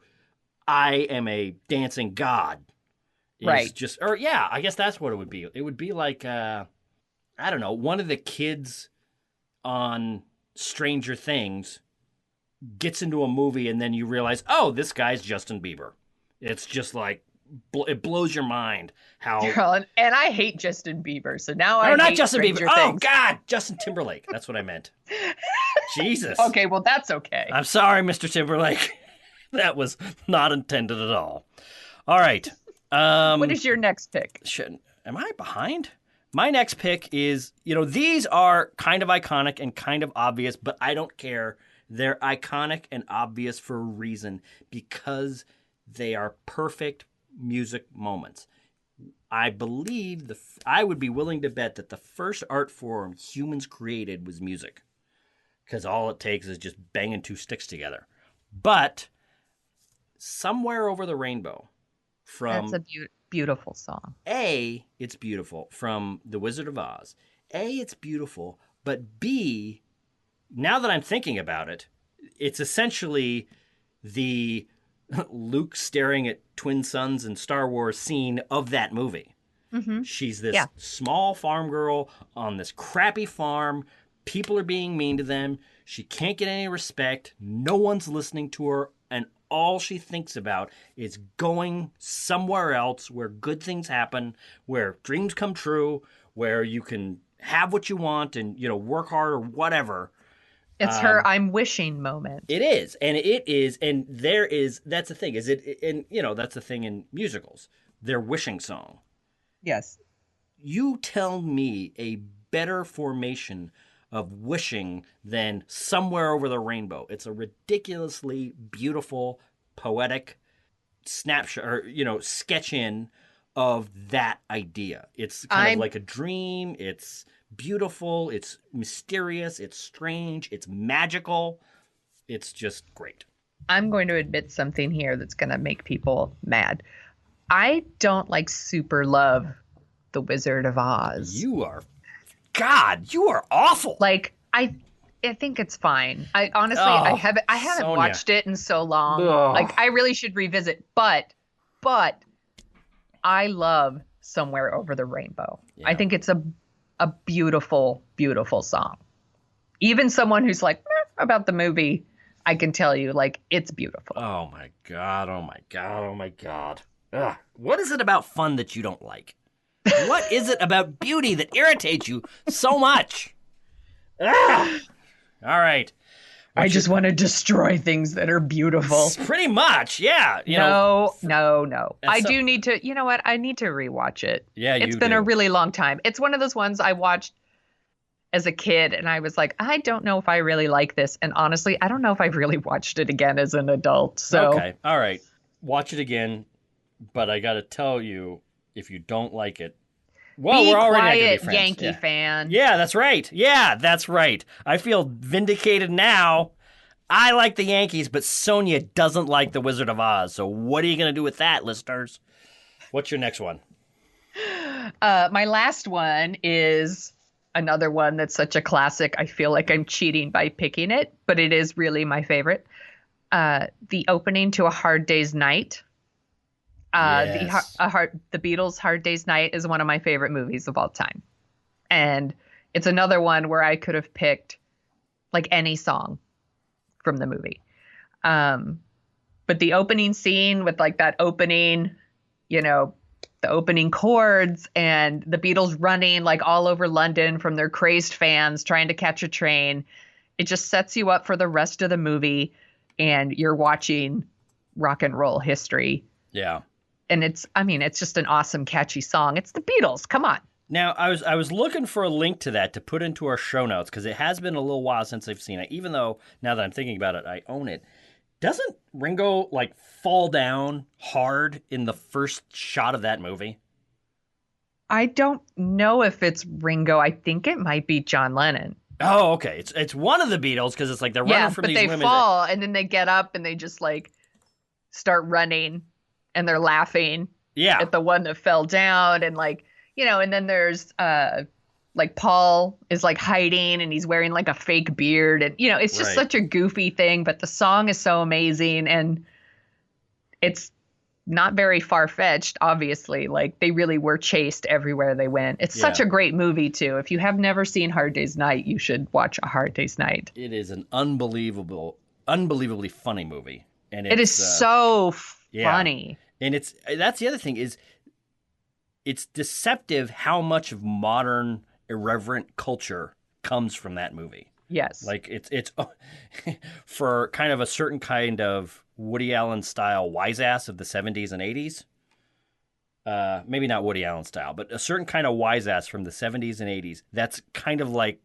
I am a dancing god. Is just, or yeah, I guess that's what it would be. It would be like, I don't know, one of the kids on Stranger Things gets into a movie and then you realize, oh, this guy's Justin Bieber. It's just like, it blows your mind how. And I hate Justin Bieber, so now I not hate Justin Stranger Bieber. Things. Oh God, Justin Timberlake. That's what I meant. Jesus. Okay, well that's okay. I'm sorry, Mr. Timberlake. That was not intended at all. All right. What is your next pick? Am I behind? My next pick is, these are kind of iconic and kind of obvious, but I don't care. They're iconic and obvious for a reason, because they are perfect music moments. I believe I would be willing to bet that the first art form humans created was music, because all it takes is just banging two sticks together. But Somewhere Over the Rainbow from... That's a beautiful song. A, it's beautiful, from The Wizard of Oz. A, it's beautiful, but B, now that I'm thinking about it, it's essentially the Luke staring at twin suns in Star Wars scene of that movie. Mm-hmm. She's this small farm girl on this crappy farm. People are being mean to them. She can't get any respect. No one's listening to her. And all she thinks about is going somewhere else where good things happen, where dreams come true, where you can have what you want and, work hard or whatever. It's her I'm wishing moment. It is. And there is, that's the thing, that's the thing in musicals. Their wishing song. Yes. You tell me a better formation of wishing than Somewhere Over the Rainbow. It's a ridiculously beautiful, poetic snapshot or, sketch in of that idea. It's kind of like a dream. It's beautiful. It's mysterious. It's strange. It's magical. It's just great. I'm going to admit something here that's going to make people mad. I don't super love The Wizard of Oz. You are awful. I think it's fine. I honestly, I haven't Sonia. watched it in so long. Ugh. I really should revisit. But I love Somewhere Over the Rainbow. Yeah. I think it's a beautiful, beautiful song. Even someone who's about the movie, I can tell you, it's beautiful. Oh my God. Oh my God. Oh my God. Ugh. What is it about fun that you don't like? What is it about beauty that irritates you so much? Ugh. All right. I just want to destroy things that are beautiful. Pretty much, yeah. No. I do need to, you know what? I need to rewatch it. Yeah, It's been a really long time. It's one of those ones I watched as a kid and I was like, I don't know if I really like this. And honestly, I don't know if I've really watched it again as an adult. So Okay, all right. Watch it again, but I got to tell you, if you don't like it, well, be we're already not gonna be quiet, friends. Yankee fan. Yeah, that's right. Yeah, that's right. I feel vindicated now. I like the Yankees, but Sonia doesn't like The Wizard of Oz. So what are you going to do with that, listeners? What's your next one? My last one is another one that's such a classic. I feel like I'm cheating by picking it, but it is really my favorite. The opening to A Hard Day's Night. Yes. The Beatles' Hard Day's Night is one of my favorite movies of all time. And it's another one where I could have picked any song from the movie. But the opening scene with that opening, the opening chords and the Beatles running all over London from their crazed fans trying to catch a train, it just sets you up for the rest of the movie and you're watching rock and roll history. Yeah. And it's just an awesome, catchy song. It's the Beatles. Come on. Now, I was looking for a link to that to put into our show notes because it has been a little while since I've seen it, even though now that I'm thinking about it, I own it. Doesn't Ringo fall down hard in the first shot of that movie? I don't know if it's Ringo. I think it might be John Lennon. Oh, okay. It's one of the Beatles because it's they're running from these women. Yeah, but they fall and then they get up and they just start running and they're laughing at the one that fell down and and then there's Paul is hiding and he's wearing a fake beard and it's just such a goofy thing, but the song is so amazing and it's not very far-fetched, obviously. They really were chased everywhere they went. It's such a great movie too. If you have never seen Hard Day's Night, you should watch A Hard Day's Night. It is an unbelievably funny movie. And it is so funny. And that's the other thing is it's deceptive how much of modern irreverent culture comes from that movie. Yes. It's for kind of a certain kind of Woody Allen style wise ass of the 70s and 80s. Maybe not Woody Allen style, but a certain kind of wise ass from the 70s and 80s. That's kind of like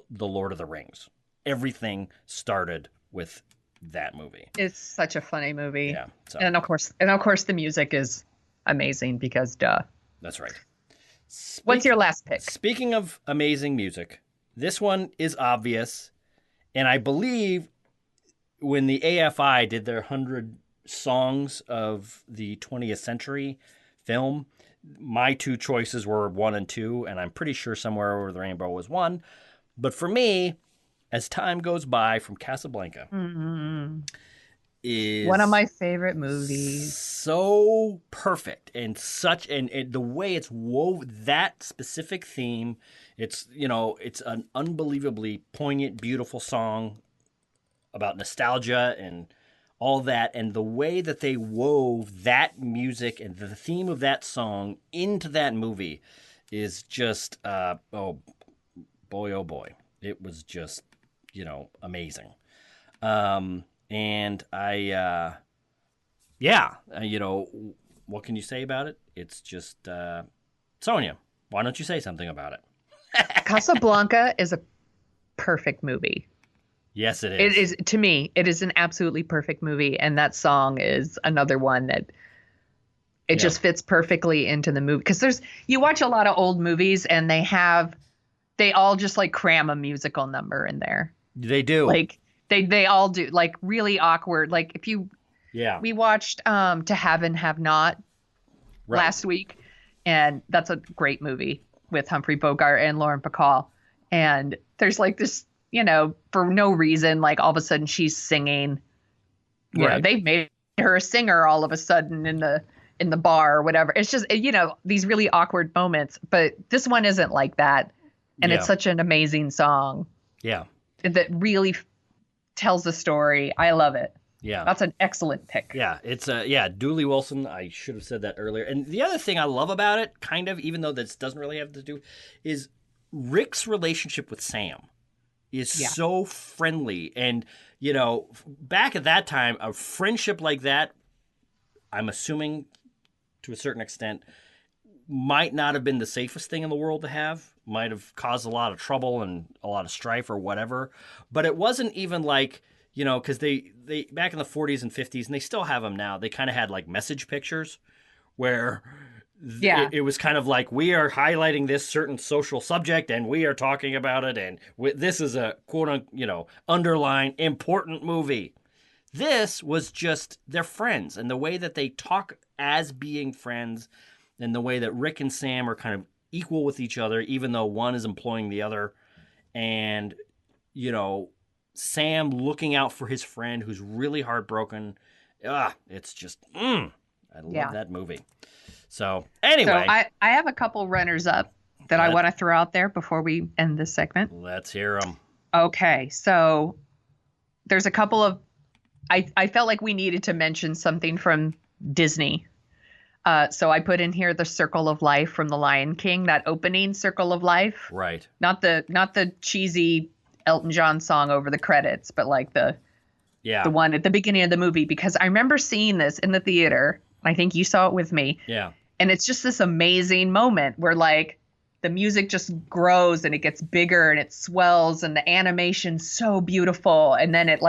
The Lord of the Rings. Everything started with that movie. It's such a funny movie. Yeah. So. And of course the music is amazing because duh. That's right. What's your last pick? Speaking of amazing music, this one is obvious. And I believe when the AFI did their 100 songs of the 20th century film, my two choices were 1 and 2, and I'm pretty sure Somewhere Over the Rainbow was 1. But for me, As Time Goes By from Casablanca is one of my favorite movies. So perfect and and the way it's woven, that specific theme, it's an unbelievably poignant, beautiful song about nostalgia and all that, and the way that they wove that music and the theme of that song into that movie is just, oh boy. It was just, amazing. And I, what can you say about it? It's just, Sonia, why don't you say something about it? Casablanca is a perfect movie. Yes, it is. It is, to me, it is an absolutely perfect movie. And that song is another one that just fits perfectly into the movie. Because you watch a lot of old movies and they all just like cram a musical number in there. They do. Like they all do, like really awkward. Like we watched To Have and Have Not last week. And that's a great movie with Humphrey Bogart and Lauren Bacall. And there's like this, for no reason, like all of a sudden she's singing. They've made her a singer all of a sudden in the bar or whatever. It's just, these really awkward moments. But this one isn't like that. And it's such an amazing song. Yeah. That really tells the story. I love it. Yeah. That's an excellent pick. Yeah. It's Dooley Wilson. I should have said that earlier. And the other thing I love about it, kind of, even though this doesn't really have to do, is Rick's relationship with Sam is so friendly. And, back at that time, a friendship like that, I'm assuming to a certain extent, might not have been the safest thing in the world to have. Might have caused a lot of trouble and a lot of strife or whatever. But it wasn't even like, because they back in the 40s and 50s, and they still have them now, they kind of had like message pictures where it was kind of like, we are highlighting this certain social subject and we are talking about it, and this is a quote, underline important movie. This was just their friends, and the way that they talk as being friends, and the way that Rick and Sam are kind of equal with each other, even though one is employing the other, and Sam looking out for his friend who's really heartbroken. It's just, I love that movie. So anyway. So I have a couple runners up that I want to throw out there before we end this segment. Let's hear them. Okay. So there's a couple of, I felt like we needed to mention something from Disney. So I put in here the Circle of Life from The Lion King, that opening Circle of Life. Right. Not the cheesy Elton John song over the credits, but like the one at the beginning of the movie, because I remember seeing this in the theater. I think you saw it with me. Yeah. And it's just this amazing moment where like the music just grows and it gets bigger and it swells and the animation's so beautiful. And then it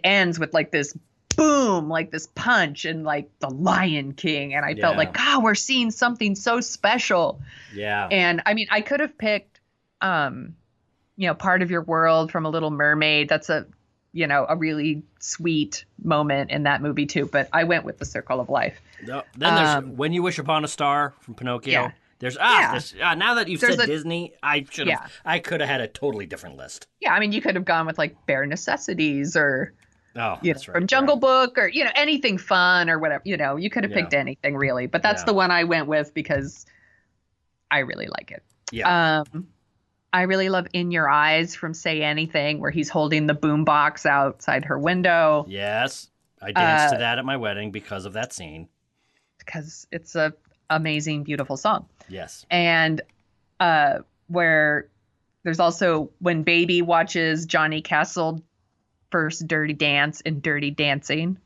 ends with like this boom, like this punch, and like the Lion King. And I felt like, God, we're seeing something so special. Yeah. And I mean, I could have picked, Part of Your World from A Little Mermaid. That's a really sweet moment in that movie too. But I went with the Circle of Life. Then there's When You Wish Upon a Star from Pinocchio. Yeah. There's now that you've said Disney, I could have had a totally different list. Yeah, I mean, you could have gone with like Bare Necessities or that's right, from Jungle Book, or anything fun or whatever. You could have picked anything really, but that's the one I went with because I really like it. Yeah. I really love In Your Eyes from Say Anything, where he's holding the boombox outside her window. Yes, I danced to that at my wedding because of that scene. Because it's a amazing, beautiful song. Yes. And where there's also when Baby watches Johnny Castle first Dirty Dance in Dirty Dancing.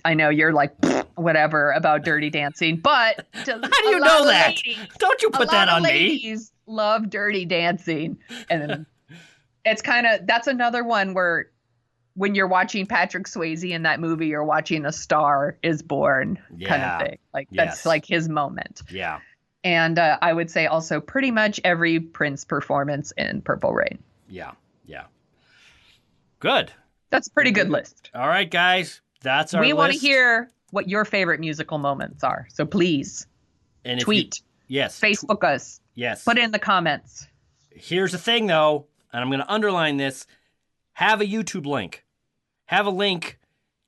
I know you're like whatever about Dirty Dancing, but how do you know that? Don't you put that on me? Ladies love Dirty Dancing, and that's another one where when you're watching Patrick Swayze in that movie, you're watching A Star Is Born kind of thing. Like that's like his moment. Yeah. And I would say also pretty much every Prince performance in Purple Rain. Yeah. Yeah. Good. That's a pretty good list. All right, guys. That's our list. We want to hear what your favorite musical moments are. So please tweet. Yes. Facebook us. Yes. Put it in the comments. Here's the thing, though, and I'm going to underline this. Have a YouTube link. Have a link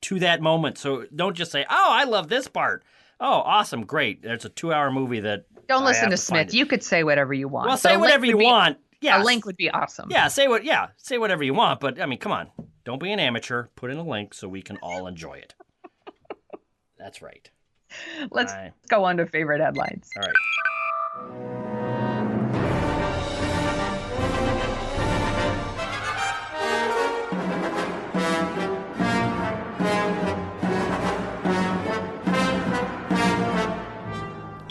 to that moment. So don't just say, oh, I love this part. Oh, awesome. Great. There's a 2-hour movie that Don't listen to Smith. You could say whatever you want. Well, say whatever you want. Yeah. A link would be awesome. Yeah, say whatever you want, but I mean, come on. Don't be an amateur. Put in a link so we can all enjoy it. That's right. Let's go on to favorite headlines. All right.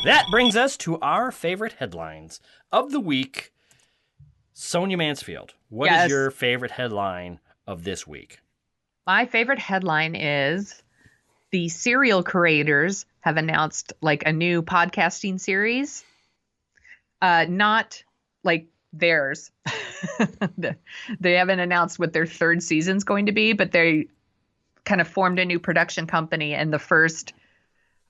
That brings us to our favorite headlines of the week. Sonia Mansfield, what is your favorite headline of this week? My favorite headline is the serial creators have announced like a new podcasting series. Not like theirs. They haven't announced what their third season's going to be, but they kind of formed a new production company, and the first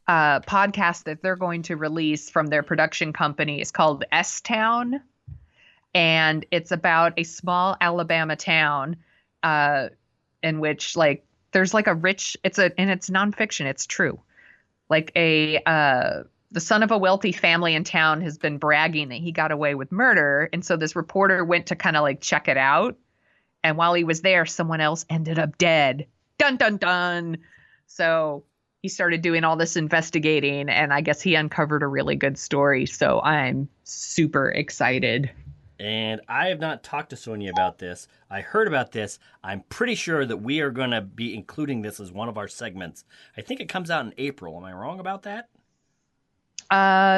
podcast that they're going to release from their production company is called S-Town, and it's about a small Alabama town in which like there's like a rich and it's nonfiction, it's true. Like the son of a wealthy family in town has been bragging that he got away with murder, and so this reporter went to kind of like check it out, and while he was there, someone else ended up dead. Dun dun dun. So he started doing all this investigating, and I guess he uncovered a really good story. So I'm super excited. And I have not talked to Sonia about this. I heard about this. I'm pretty sure that we are going to be including this as one of our segments. I think it comes out in April. Am I wrong about that?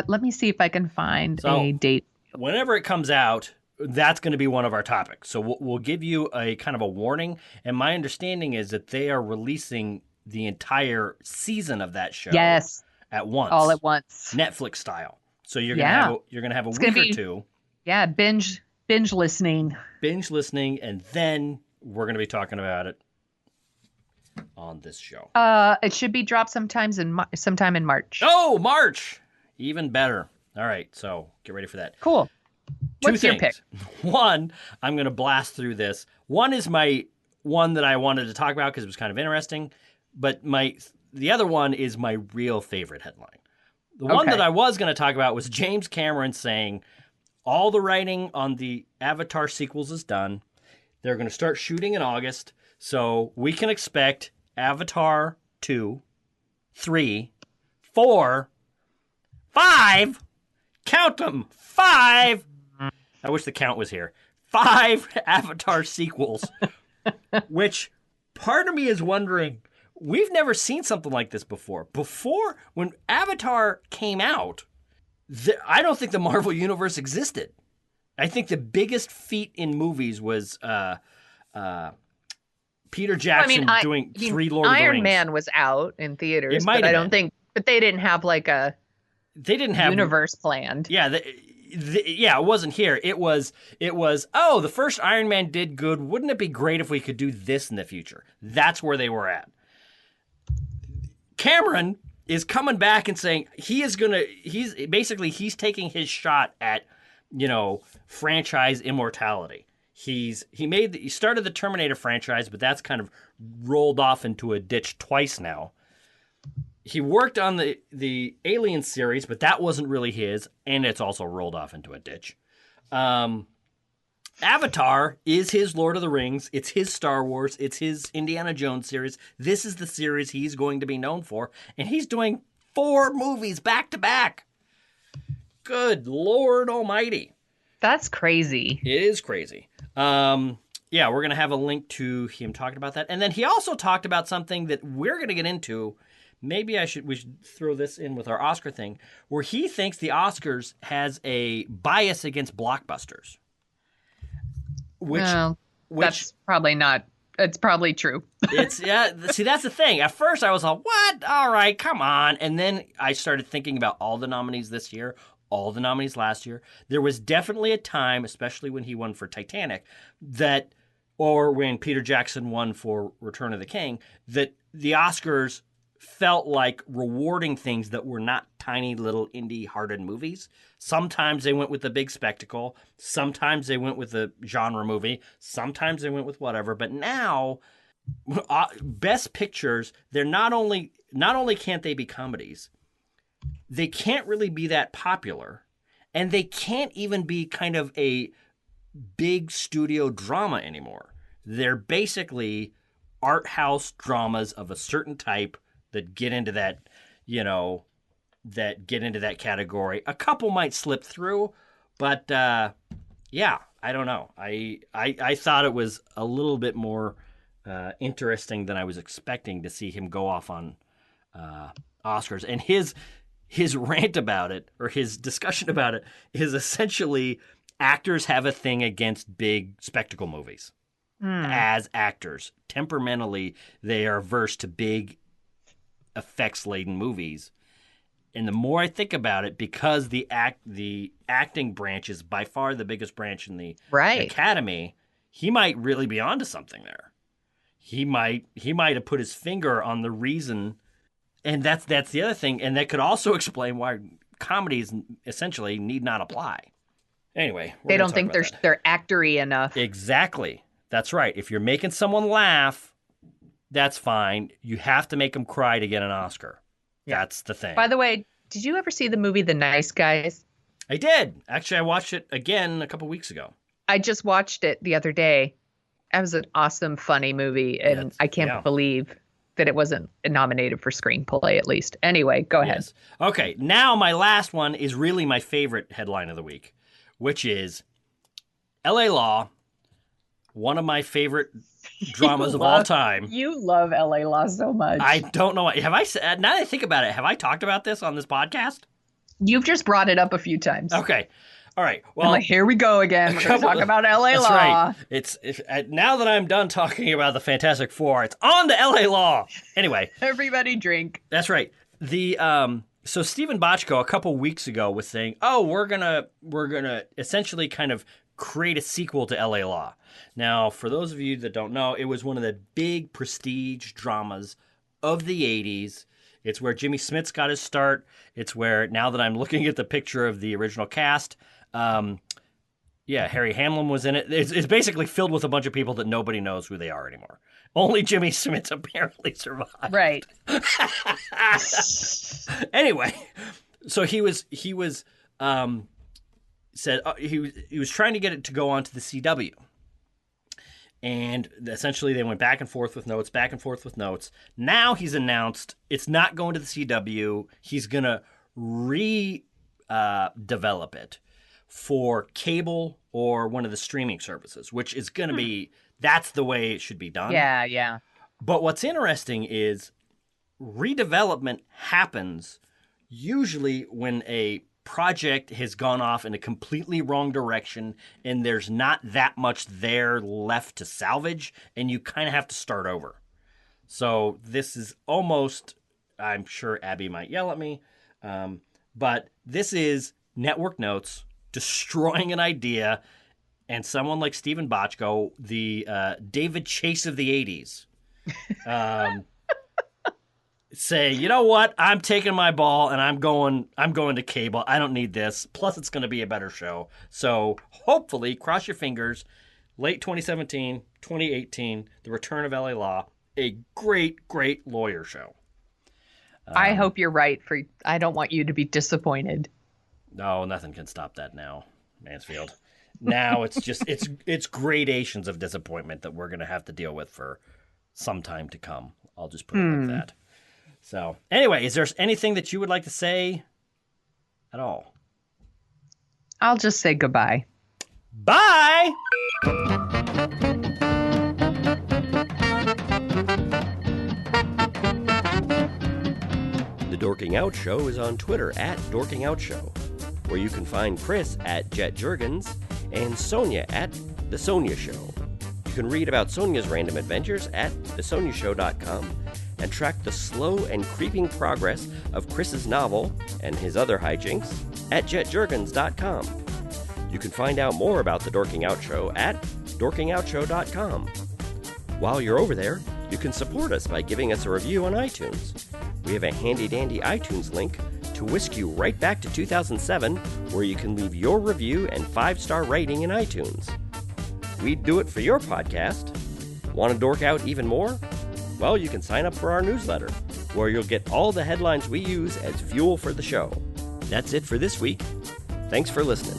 Let me see if I can find a date. Whenever it comes out, that's going to be one of our topics. So we'll give you a kind of a warning. And my understanding is that they are releasing the entire season of that show at once. All at once. Netflix style. So you're gonna have a week or two. Yeah, binge listening. Binge listening, and then we're gonna be talking about it on this show. It should be dropped sometime in March. Oh, March! Even better. All right, so get ready for that. Cool. What's your pick? One, I'm gonna blast through this. One is my one that I wanted to talk about because it was kind of interesting. But the other one is my real favorite headline. The one that I was going to talk about was James Cameron saying all the writing on the Avatar sequels is done. They're going to start shooting in August. So we can expect Avatar 2, 3, 4, 5. Count them. 5. I wish the count was here. 5 Avatar sequels. Which part of me is wondering, we've never seen something like this before. Before, when Avatar came out, I don't think the Marvel Universe existed. I think the biggest feat in movies was Peter Jackson doing 3 Lord of the Rings. Iron Man was out in theaters, but but they didn't have like a universe planned. Yeah, it wasn't here. It was, the first Iron Man did good. Wouldn't it be great if we could do this in the future? That's where they were at. Cameron is coming back and saying he's taking his shot at, franchise immortality. He started the Terminator franchise, but that's kind of rolled off into a ditch twice now. He worked on the Alien series, but that wasn't really his, and it's also rolled off into a ditch. Avatar is his Lord of the Rings. It's his Star Wars. It's his Indiana Jones series. This is the series he's going to be known for. And he's doing 4 movies back to back. Good Lord Almighty. That's crazy. It is crazy. We're going to have a link to him talking about that. And then he also talked about something that we're going to get into. Maybe we should throw this in with our Oscar thing, where he thinks the Oscars has a bias against blockbusters. That's probably not. It's probably true. See, that's the thing. At first, I was like, "What? All right, come on." And then I started thinking about all the nominees this year, all the nominees last year. There was definitely a time, especially when he won for Titanic, or when Peter Jackson won for Return of the King, that the Oscars felt like rewarding things that were not tiny little indie-hearted movies. Sometimes they went with the big spectacle. Sometimes they went with a genre movie. Sometimes they went with whatever. But now, Best Pictures, they're not only can't they be comedies, they can't really be that popular, and they can't even be kind of a big studio drama anymore. They're basically art house dramas of a certain type that get into that, category. A couple might slip through, but yeah, I don't know. I thought it was a little bit more interesting than I was expecting to see him go off on Oscars. And his rant about it, or his discussion about it, is essentially actors have a thing against big spectacle movies. As actors, temperamentally, they are averse to big effects-laden movies. And the more I think about it, because the acting branch is by far the biggest branch in the Academy, he might really be onto something there. He might have put his finger on the reason, and that's the other thing, and that could also explain why comedies essentially need not apply. Anyway, they don't think they're actory enough. Exactly. That's right. If you're making someone laugh, that's fine. You have to make them cry to get an Oscar. Yeah. That's the thing. By the way, did you ever see the movie The Nice Guys? I did. Actually, I watched it again a couple weeks ago. I just watched it the other day. That was an awesome, funny movie, and I can't believe that it wasn't nominated for screenplay, at least. Anyway, go ahead. Yes. Okay, now my last one is really my favorite headline of the week, which is L.A. Law, one of my favorite dramas of all time. You love L.A. Law so much. I don't know. Have I said, now that I think about it, have I talked about this on this podcast? You've just brought it up a few times. Okay. All right. Well, I'm like, here we go again. We're going to talk about L.A. That's Law. Right. It's now that I'm done talking about the Fantastic Four, it's on to L.A. Law. Anyway. Everybody drink. That's right. So Stephen Bochco a couple weeks ago was saying, "Oh, we're gonna essentially kind of create a sequel to L.A. Law." Now, for those of you that don't know, it was one of the big prestige dramas of the 80s. It's where Jimmy Smits got his start. It's where, now that I'm looking at the picture of the original cast, Harry Hamlin was in it. It's basically filled with a bunch of people that nobody knows who they are anymore. Only Jimmy Smits apparently survived. Right. Anyway, so he was trying to get it to go on to the CW. And essentially they went back and forth with notes. Now he's announced it's not going to the CW. He's going to develop it for cable or one of the streaming services, which is going to be, that's the way it should be done. Yeah, yeah. But what's interesting is redevelopment happens usually when a project has gone off in a completely wrong direction and there's not that much there left to salvage, and you kind of have to start over. So this is almost, I'm sure Abby might yell at me, but this is network notes destroying an idea, and someone like Stephen Bochco, the David Chase of the 80s, saying, you know what, I'm taking my ball and I'm going to cable. I don't need this. Plus, it's going to be a better show. So hopefully, cross your fingers, late 2017, 2018, the return of LA Law, a great, great lawyer show. I hope you're right. I don't want you to be disappointed. No, nothing can stop that now, Mansfield. Now it's just, it's gradations of disappointment that we're going to have to deal with for some time to come. I'll just put it like that. So, anyway, is there anything that you would like to say at all? I'll just say goodbye. Bye! The Dorking Out Show is on Twitter at Dorking Out Show, where you can find Chris at Jet Jurgens and Sonia at The Sonia Show. You can read about Sonia's random adventures at thesoniashow.com and track the slow and creeping progress of Chris's novel and his other hijinks at jetjurgens.com. You can find out more about the Dorking Out Show at dorkingoutshow.com. While you're over there, you can support us by giving us a review on iTunes. We have a handy-dandy iTunes link to whisk you right back to 2007, where you can leave your review and 5-star rating in iTunes. We'd do it for your podcast. Want to dork out even more? Well, you can sign up for our newsletter, where you'll get all the headlines we use as fuel for the show. That's it for this week. Thanks for listening.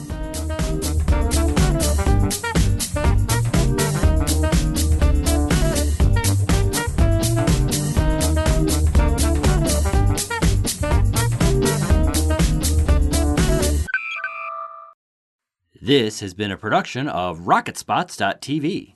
This has been a production of RocketSpots.tv.